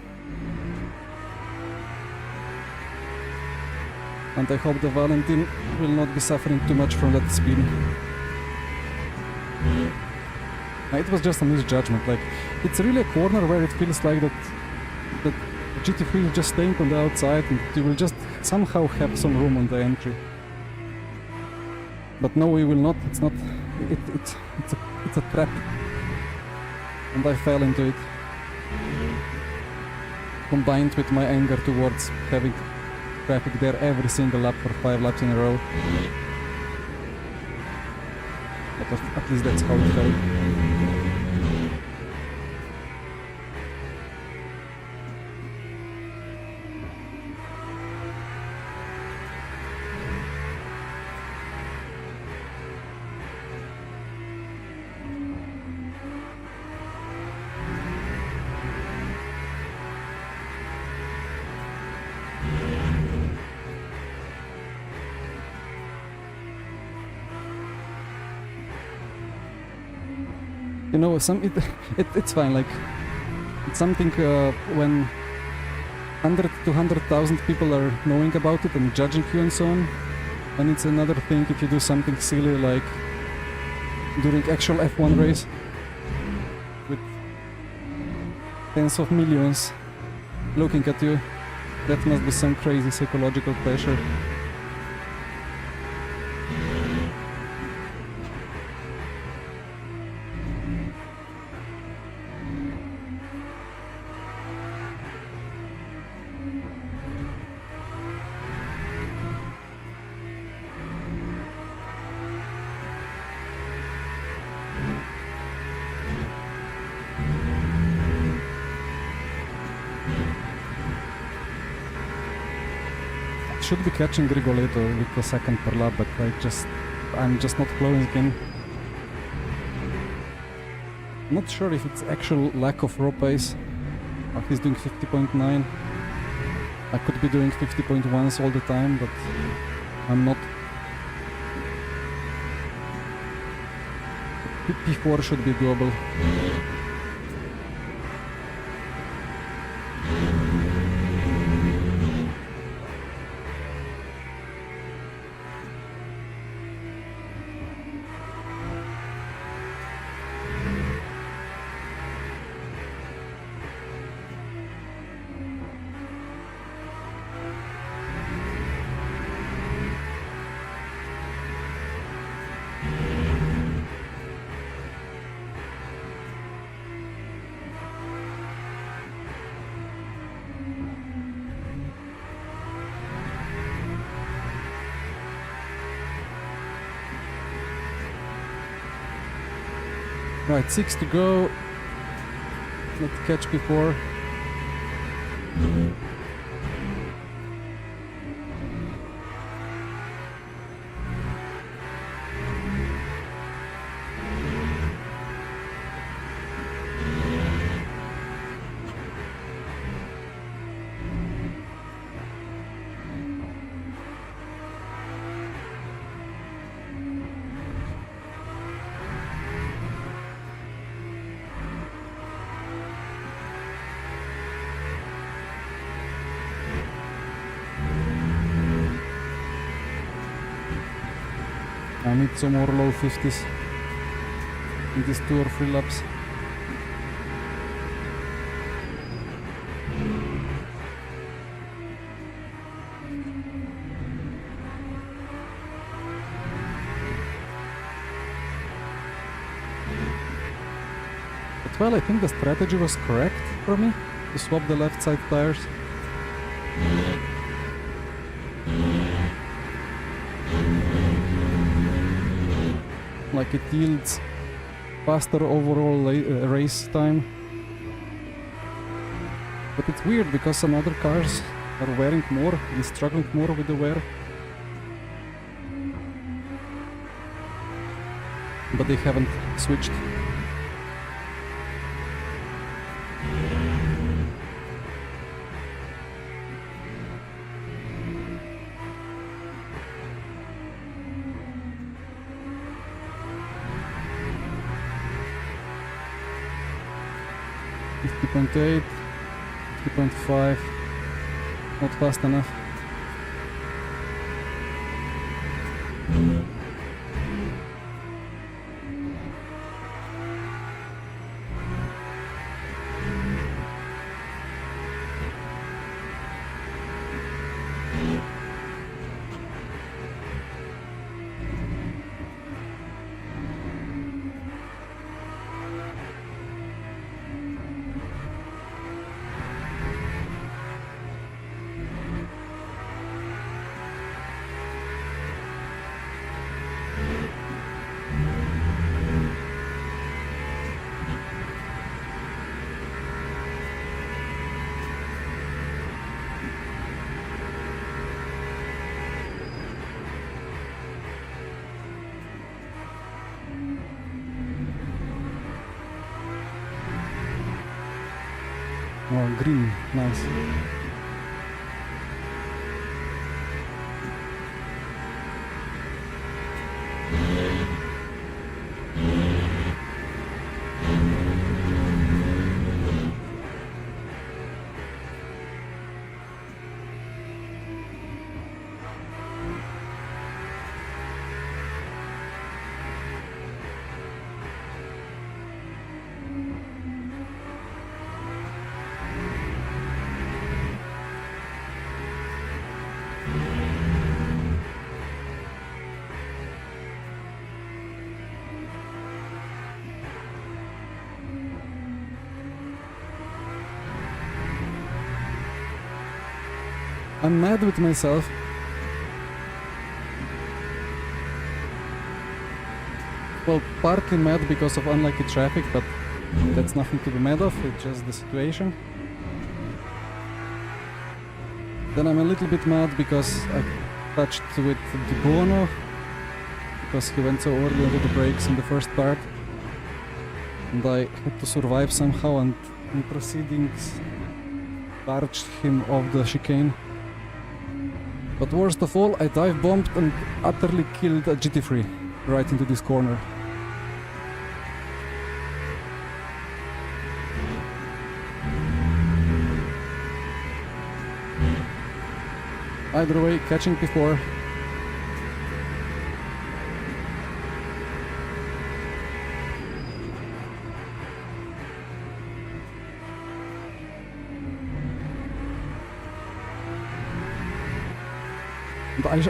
And I hope the Valentin will not be suffering too much from that spin. It was just a misjudgment. Like, it's really a corner where it feels like that the GT3 is just staying on the outside and you will just somehow have some room on the entry. But no, we will not. It's not. It's a trap. And I fell into it. Combined with my anger towards having traffic there every single lap for 5 laps in a row. But at least that's how it felt. You know, it's fine, like, it's something when 100 to 100,000 people are knowing about it and judging you and so on, and it's another thing if you do something silly like during actual F1 race with tens of millions looking at you. That must be some crazy psychological pressure. Should be catching Rigoletto with a second per lap, but I'm just not closing in. Not sure if it's actual lack of raw pace. He's doing 50.9. I could be doing 50.1s all the time, but I'm not. P4 should be doable. Right, 6 to go. Not catch before. I need some more low 50s in these 2 or 3 laps. But well, I think the strategy was correct for me to swap the left side tires. Like it yields faster overall race time. But it's weird because some other cars are wearing more and struggling more with the wear. But they haven't switched. .8, 3.5, not fast enough. Oh, green, nice. I'm mad with myself. Well, partly mad because of unlucky traffic, but that's nothing to be mad of, it's just the situation. Then I'm a little bit mad because I touched with Di Buono, because he went so early into the brakes in the first part. And I had to survive somehow, and in proceedings barged him off the chicane. But worst of all, I dive bombed and utterly killed a GT3 right into this corner. Either way, catching before.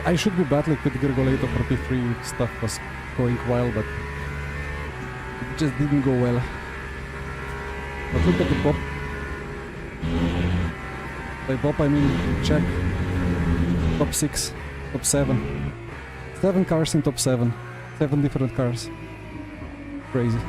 I should be battling with Gergoleto for P3, stuff was going well, but it just didn't go well. But look at the BOP. By BOP I mean check. Top 6, top 7. 7 cars in top 7. 7 different cars. Crazy.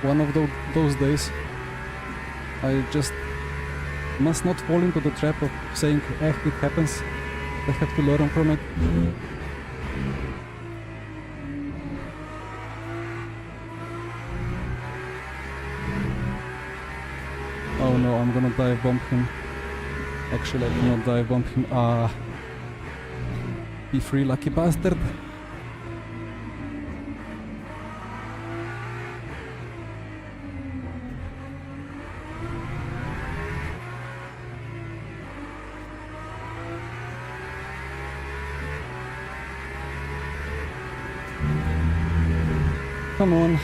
one of those days. I just must not fall into the trap of saying, it happens. I have to learn from it. Oh no, I'm gonna dive bomb him. Actually, I cannot dive bomb him. Be free, lucky bastard. Come on.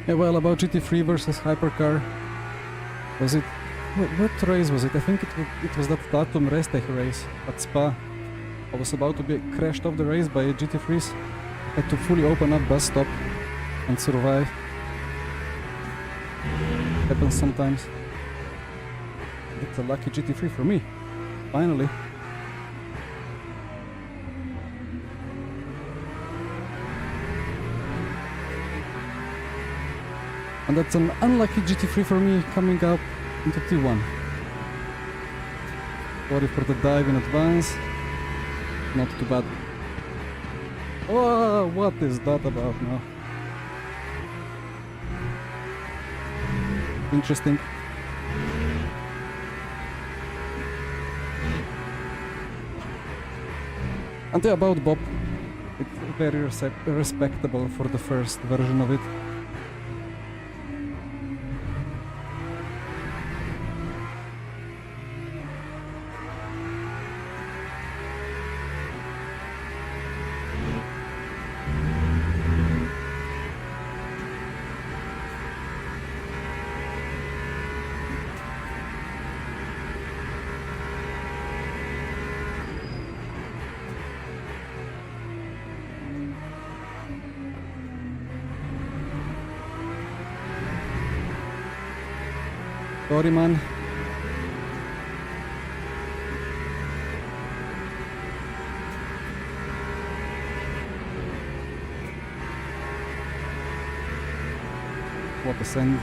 Yeah, well, about GT3 versus Hypercar, was it... What race was it? I think it was that Tatum Restech race at Spa. I was about to be crashed off the race by GT3s. I had to fully open up bus stop and survive. Happens sometimes. It's a lucky GT3 for me. Finally. And that's an unlucky GT3 for me coming up into T1. Sorry for the dive in advance. Not too bad. Oh, what is that about now? Interesting. And yeah, about BOP, it's very respectable for the first version of it. Sorry, man. What a send.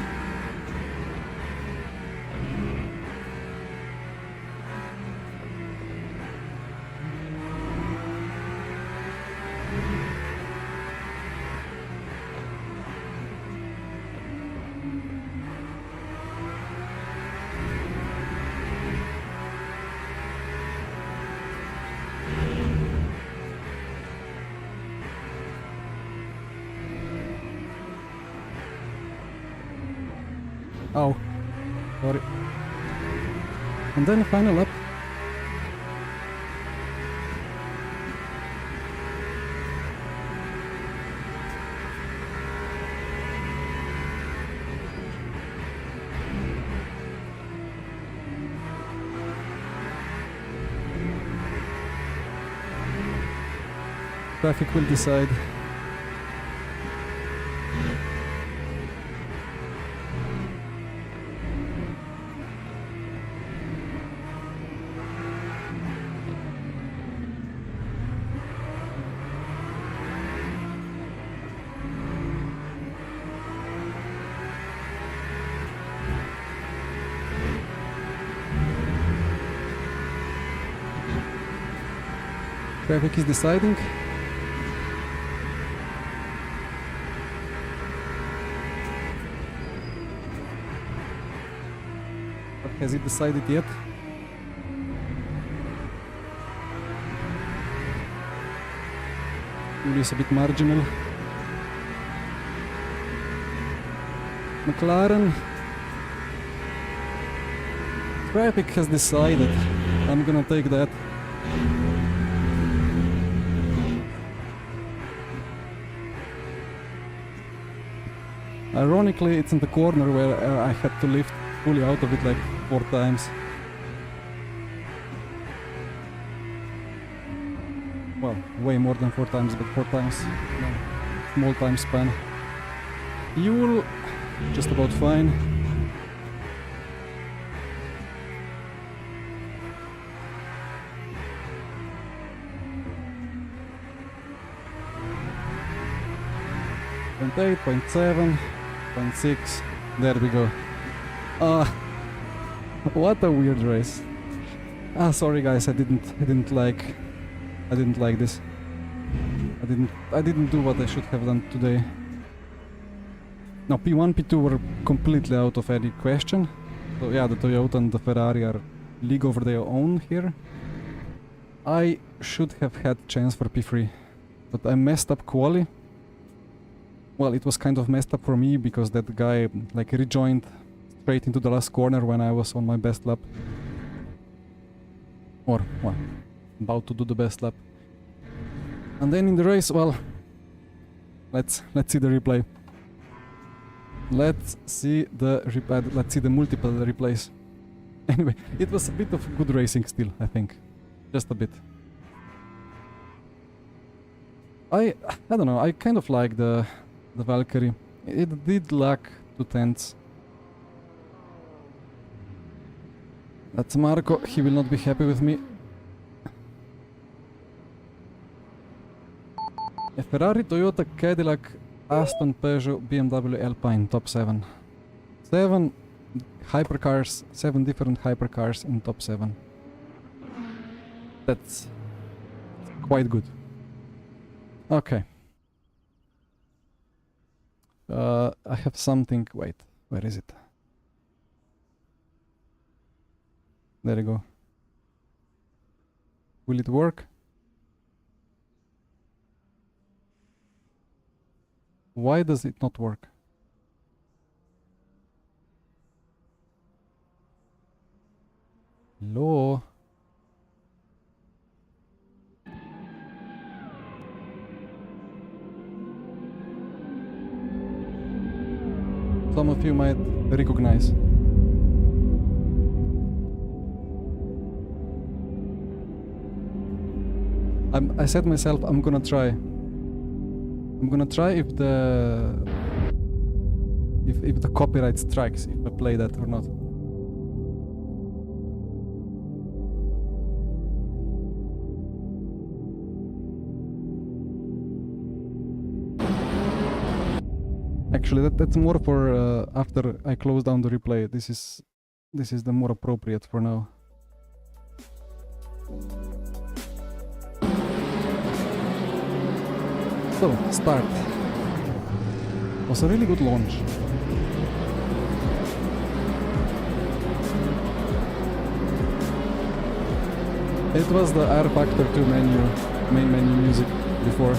Oh, sorry. And then final lap. Traffic will decide. Traffic is deciding. But has it decided yet? Maybe it's a bit marginal. McLaren. Traffic has decided. I'm gonna take that. Ironically, it's in the corner where I had to lift fully out of it like 4 times. Well, way more than 4 times, but 4 times. No, small time span. Fuel, just about fine. .8, 0.7, 0.6. There we go. What a weird race. Sorry guys, I didn't like this. I didn't do what I should have done today. Now P1, P2 were completely out of any question. So yeah, the Toyota and the Ferrari are league over their own here. I should have had chance for P3, but I messed up quali. Well, it was kind of messed up for me because that guy like rejoined straight into the last corner when I was on my best lap. Or, well, about to do the best lap. And then in the race, well, let's see the replay. Let's see the multiple replays. Anyway, it was a bit of good racing still, I think. Just a bit. I don't know, I kind of like the Valkyrie. It did lack 2 tenths. That's Marco, he will not be happy with me. A Ferrari, Toyota, Cadillac, Aston, Peugeot, BMW, Alpine, top 7. 7 hypercars, 7 different hypercars in top 7. That's quite good. Okay. I have something, wait, where is it? There you go. Will it work? Why does it not work? Hello? Some of you might recognize. I said myself I'm gonna try. I'm gonna try if the copyright strikes, if I play that or not. Actually, that's more for after I close down the replay. This is the more appropriate for now. So, start. Was a really good launch. It was the R Factor 2 main menu music before.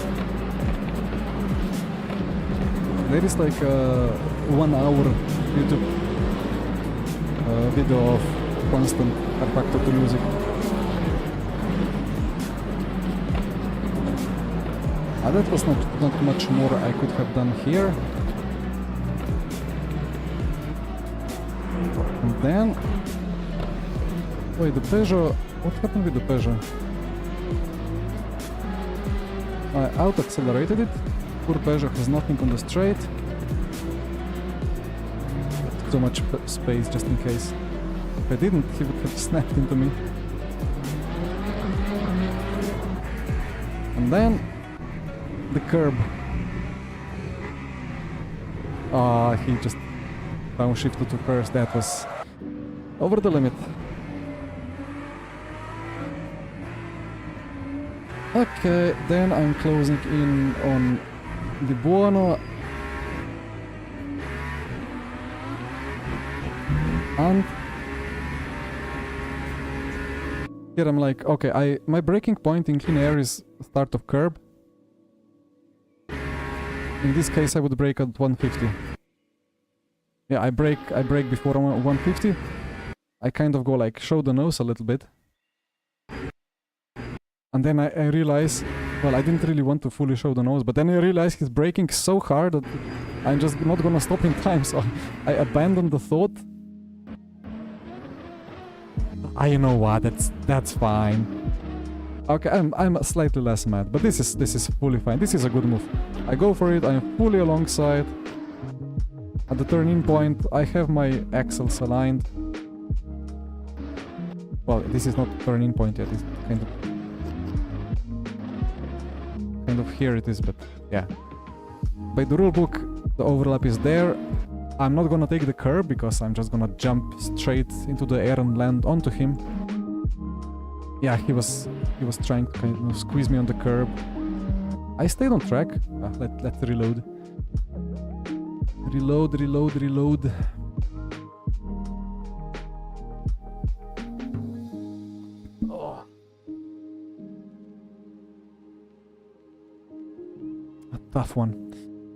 There is like a 1 hour YouTube video of constant R Factor 2 music. That was not much more I could have done here. And then... Wait, the Peugeot... What happened with the Peugeot? I out-accelerated it. Poor Peugeot has nothing on the straight. Too much space just in case. If I didn't, he would have snapped into me. And then... the curb. He just downshifted to first. That was over the limit. Okay, then I'm closing in on the Buono. And here I'm like, okay, my braking point in clean air is start of curb. In this case I would brake at 150. Yeah, I brake before 150. I kind of go like show the nose a little bit. And then I realize, well, I didn't really want to fully show the nose, but then I realized he's braking so hard that I'm just not gonna stop in time, so I abandoned the thought. You know what, that's fine. Okay, I'm slightly less mad, but this is fully fine. This is a good move. I go for it, I'm fully alongside. At the turn-in point, I have my axles aligned. Well, this is not turn-in point yet, it's kind of here it is, but yeah. By the rulebook, the overlap is there. I'm not gonna take the curb because I'm just gonna jump straight into the air and land onto him. Yeah, he was trying to kind of squeeze me on the curb. I stayed on track. Let's reload. Reload. Oh. A tough one.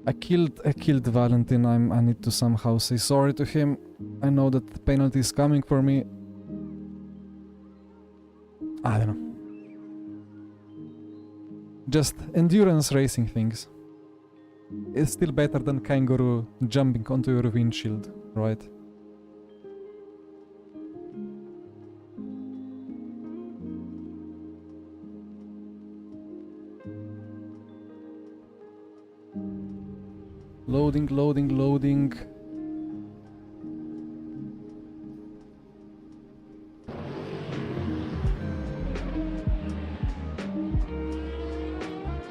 I killed Valentin. I need to somehow say sorry to him. I know that the penalty is coming for me. I don't know. Just endurance racing things. It's still better than kangaroo jumping onto your windshield, right? Loading.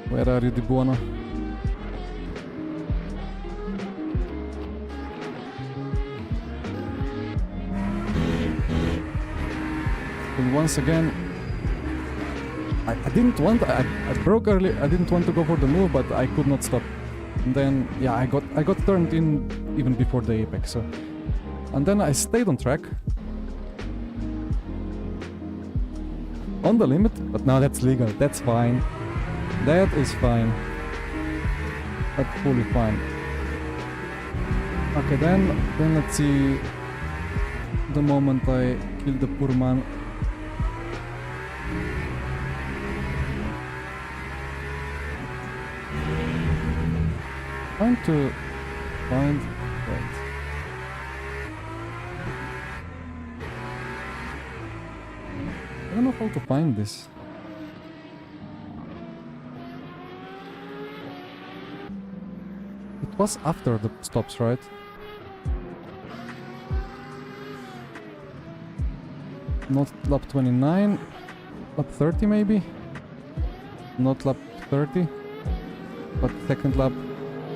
Where are you, Di Buono? And once again, I didn't want. I broke early. I didn't want to go for the move, but I could not stop. And then, yeah, I got turned in even before the apex. So, and then I stayed on track, on the limit. But now that's legal. That's fine. That is fine. That's fully fine. Okay, then let's see. The moment I killed the poor man. Trying to find that. I don't know how to find this. It was after the stops, right? Not lap 29, lap 30 maybe? Not lap 30, but second lap,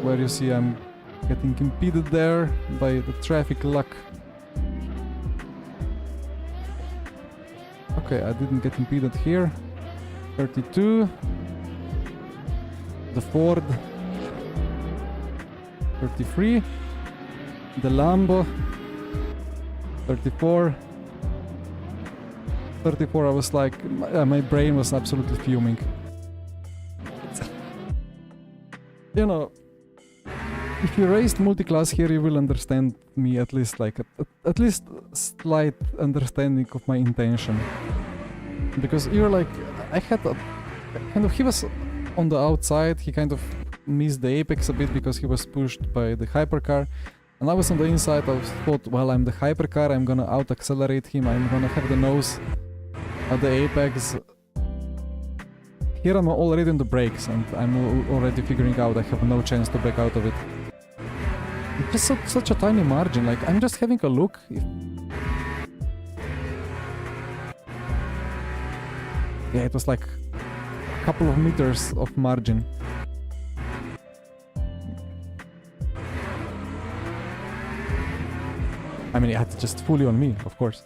where you see I'm getting impeded there by the traffic luck. Okay, I didn't get impeded here. 32. The Ford. 33. The Lambo. 34. 34, I was like, my brain was absolutely fuming. You know, if you raced multi-class here, you will understand me at least, like, at least slight understanding of my intention. Because you're like, I had a kind of, he was on the outside, he kind of missed the apex a bit because he was pushed by the hypercar. And I was on the inside, I thought, well, I'm the hypercar, I'm gonna out-accelerate him, I'm gonna have the nose at the apex. Here I'm already on the brakes and I'm already figuring out I have no chance to back out of it. It's just such a tiny margin, like I'm just having a look. Yeah, it was like a couple of meters of margin. I mean, it's just fully on me, of course.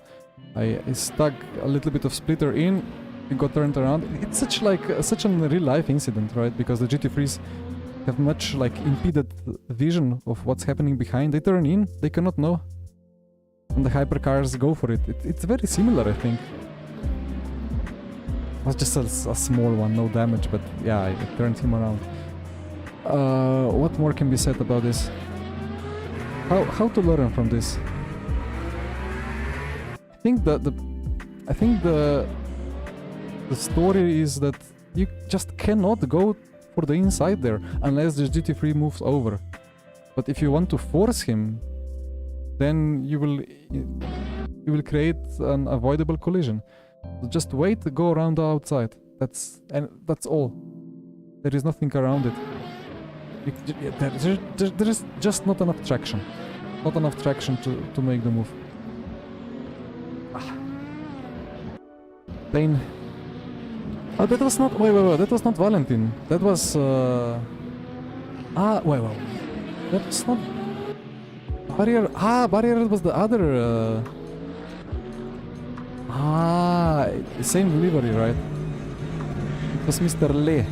I stuck a little bit of splitter in, and got turned around. It's such a real life incident, right? Because the GT3s have much like impeded vision of what's happening behind. They turn in, they cannot know, and the hypercars go for it. It's very similar, I think. It was just a small one, no damage, but yeah, it turned him around. What more can be said about this? How to learn from this? I think the story is that you just cannot go for the inside there unless the GT3 moves over. But if you want to force him, then you will create an avoidable collision. So just wait, go around the outside. That's all. There is nothing around it. There is just not enough traction. Not enough traction to make the move. Pain. Oh, that was not... Wait, that was not Valentin. That was... wait. That was not... Barrier... Barrier was the other... Same livery, right? It was Mr. Le.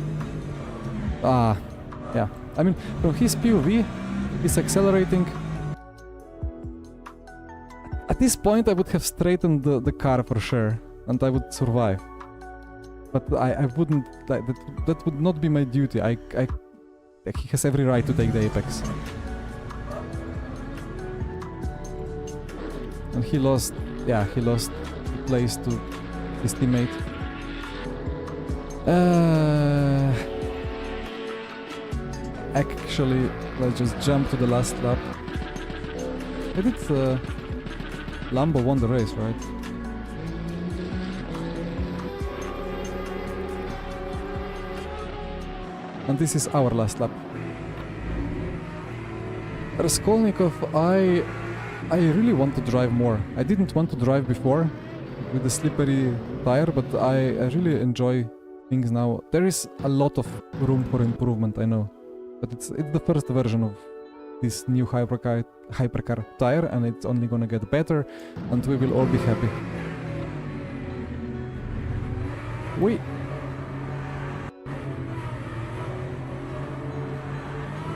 Yeah. I mean, from his POV, he's accelerating. At this point, I would have straightened the car for sure, and I would survive. But I wouldn't... That would not be my duty. He has every right to take the apex. And he lost... Yeah, he lost place to his teammate. Actually, let's just jump to the last lap. I did... Lambo won the race, right? And this is our last lap. Raskolnikov, I really want to drive more. I didn't want to drive before with the slippery tire, but I really enjoy things now. There is a lot of room for improvement, I know. But it's the first version of this new hypercar tire, and it's only gonna get better, and we will all be happy.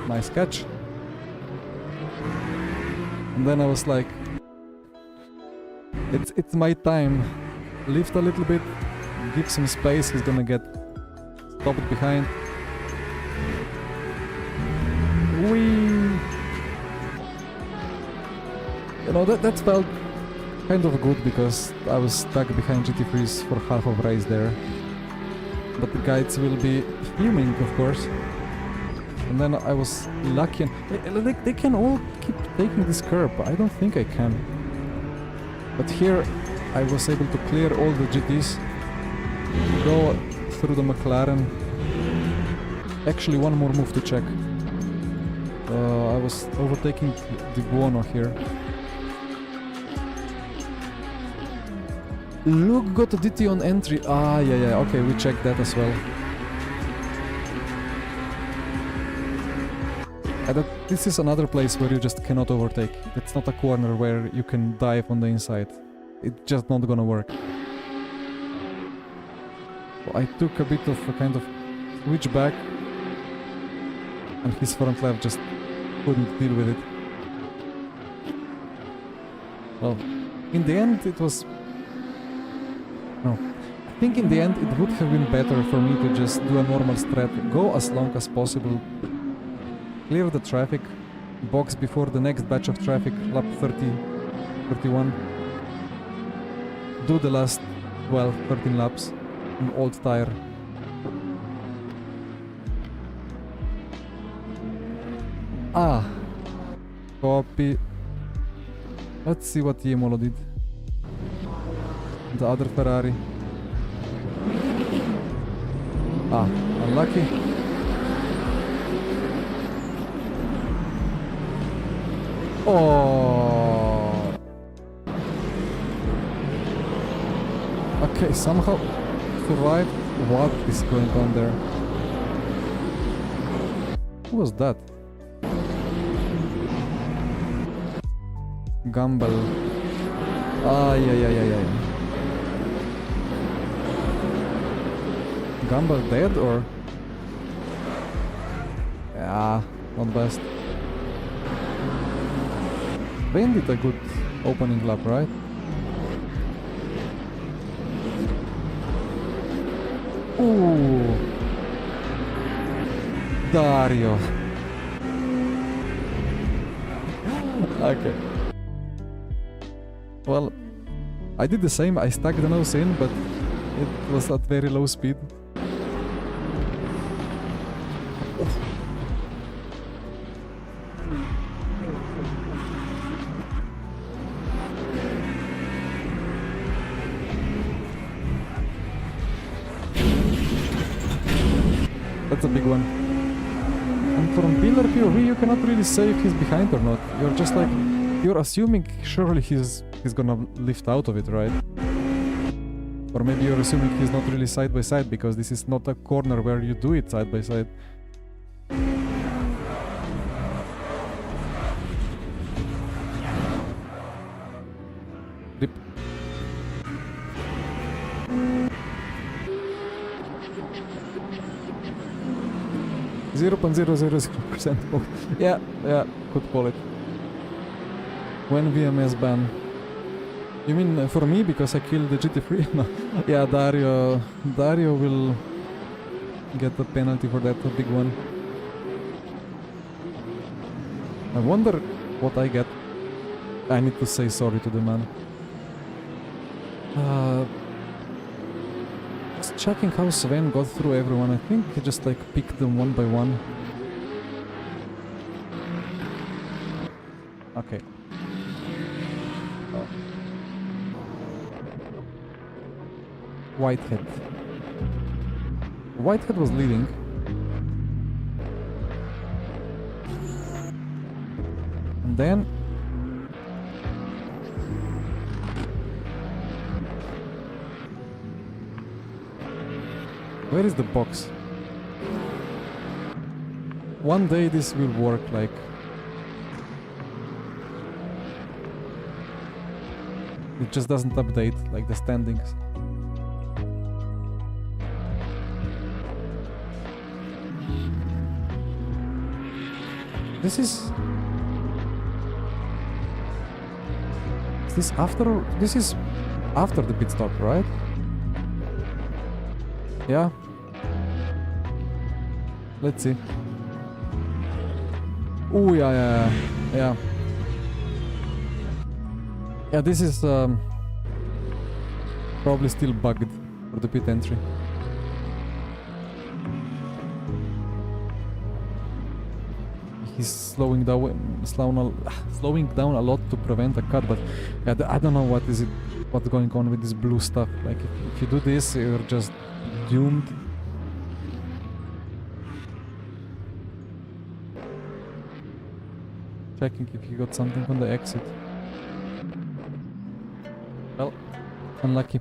Nice catch. And then I was like, it's my time. Lift a little bit, give some space, he's gonna get stopped behind. You know, that felt kind of good because I was stuck behind GT3s for half of race there. But the guides will be fuming, of course. And then I was lucky, and they can all keep taking this curb. I don't think I can. But here I was able to clear all the GTs, go through the McLaren. Actually, one more move to check. I was overtaking Di Buono here. Luke got a DT on entry. Yeah, okay, we checked that as well. This is another place where you just cannot overtake. It's not a corner where you can dive on the inside. It's just not gonna work. So I took a bit of a kind of switch back, and his front left just couldn't deal with it. Well, in the end it was... No. I think in the end it would have been better for me to just do a normal strat, go as long as possible, clear the traffic, box before the next batch of traffic, lap 30, 31. Do the last 12, 13 laps in old tire. Copy. Let's see what Yemolo did. The other Ferrari. Unlucky. Oh. Okay, somehow survived. What is going on there? Who was that? Gamble. Yeah. Gamble dead or? Yeah, not best. Bain did a good opening lap, right? Ooh. Dario. Okay. Well, I did the same. I stuck the nose in, but it was at very low speed. That's a big one. And from pillar POV, you cannot really say if he's behind or not. You're just like, you're assuming surely he's gonna lift out of it, right? Or maybe you're assuming he's not really side by side because this is not a corner where you do it side by side. Rip. .000%. Yeah, could call it. When VMS ban? You mean for me because I killed the GT3? No. Yeah, Dario will get a penalty for that, a big one. I wonder what I get. I need to say sorry to the man. Just checking how Sven got through everyone. I think he just like picked them one by one. Okay. Whitehead. Whitehead was leading. And then where is the box? One day this will work, like it just doesn't update like the standings. This is after the pit stop, right? Yeah. Let's see. Oh yeah. Yeah, this is probably still bugged for the pit entry. He's slowing down a lot to prevent a cut, but yeah, I don't know what's going on with this blue stuff. Like if you do this, you're just doomed. Checking if you got something on the exit. Well, unlucky.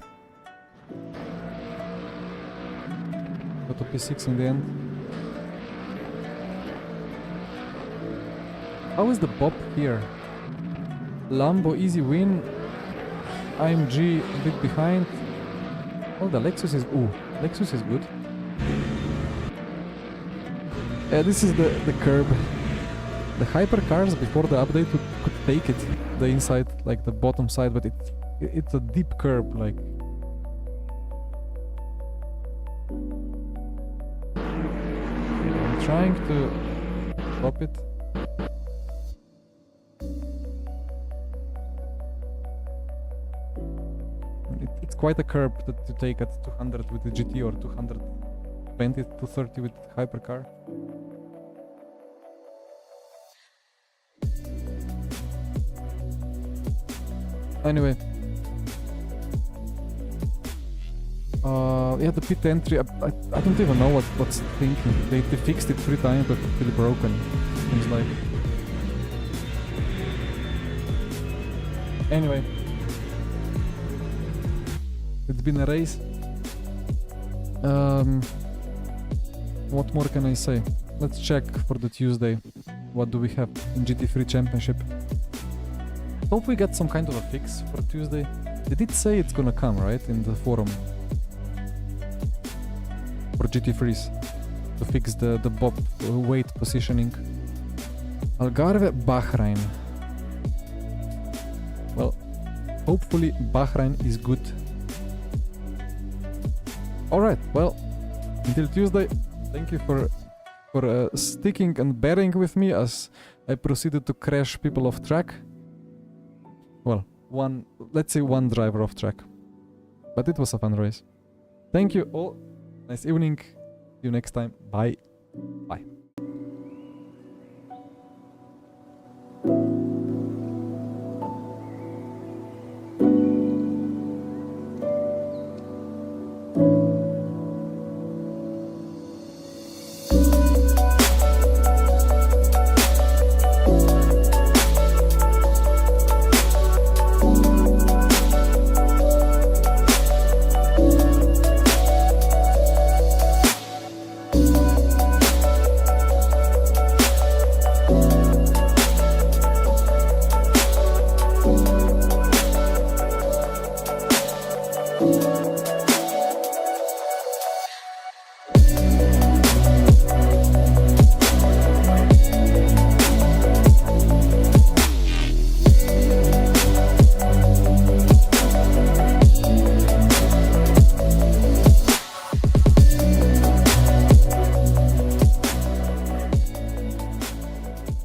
Got to P6 in the end. How is the BOP here? Lambo easy win. IMG a bit behind. Oh, the Lexus is... Ooh, Lexus is good. Yeah, this is the curb. The hypercars before the update could take it, the inside, like the bottom side, but it's a deep curb, like... I'm trying to stop it. It's quite a curb to take at 200 with the GT or 220 to 30 with hypercar. Anyway, yeah, the pit entry. I don't even know what's thinking. They fixed it 3 times, but it's still broken. Seems like. Anyway, it's been a race. What more can I say? Let's check for the Tuesday. What do we have in GT3 Championship? Hope we get some kind of a fix for Tuesday. They did say it's gonna come, right, in the forum for GT3s to fix the BOP weight positioning. Algarve, Bahrain. Well, hopefully Bahrain is good. Alright, well, until Tuesday, thank you for sticking and bearing with me as I proceeded to crash people off track. Well, let's say one driver off track. But it was a fun race. Thank you all. Nice evening. See you next time. Bye. Bye.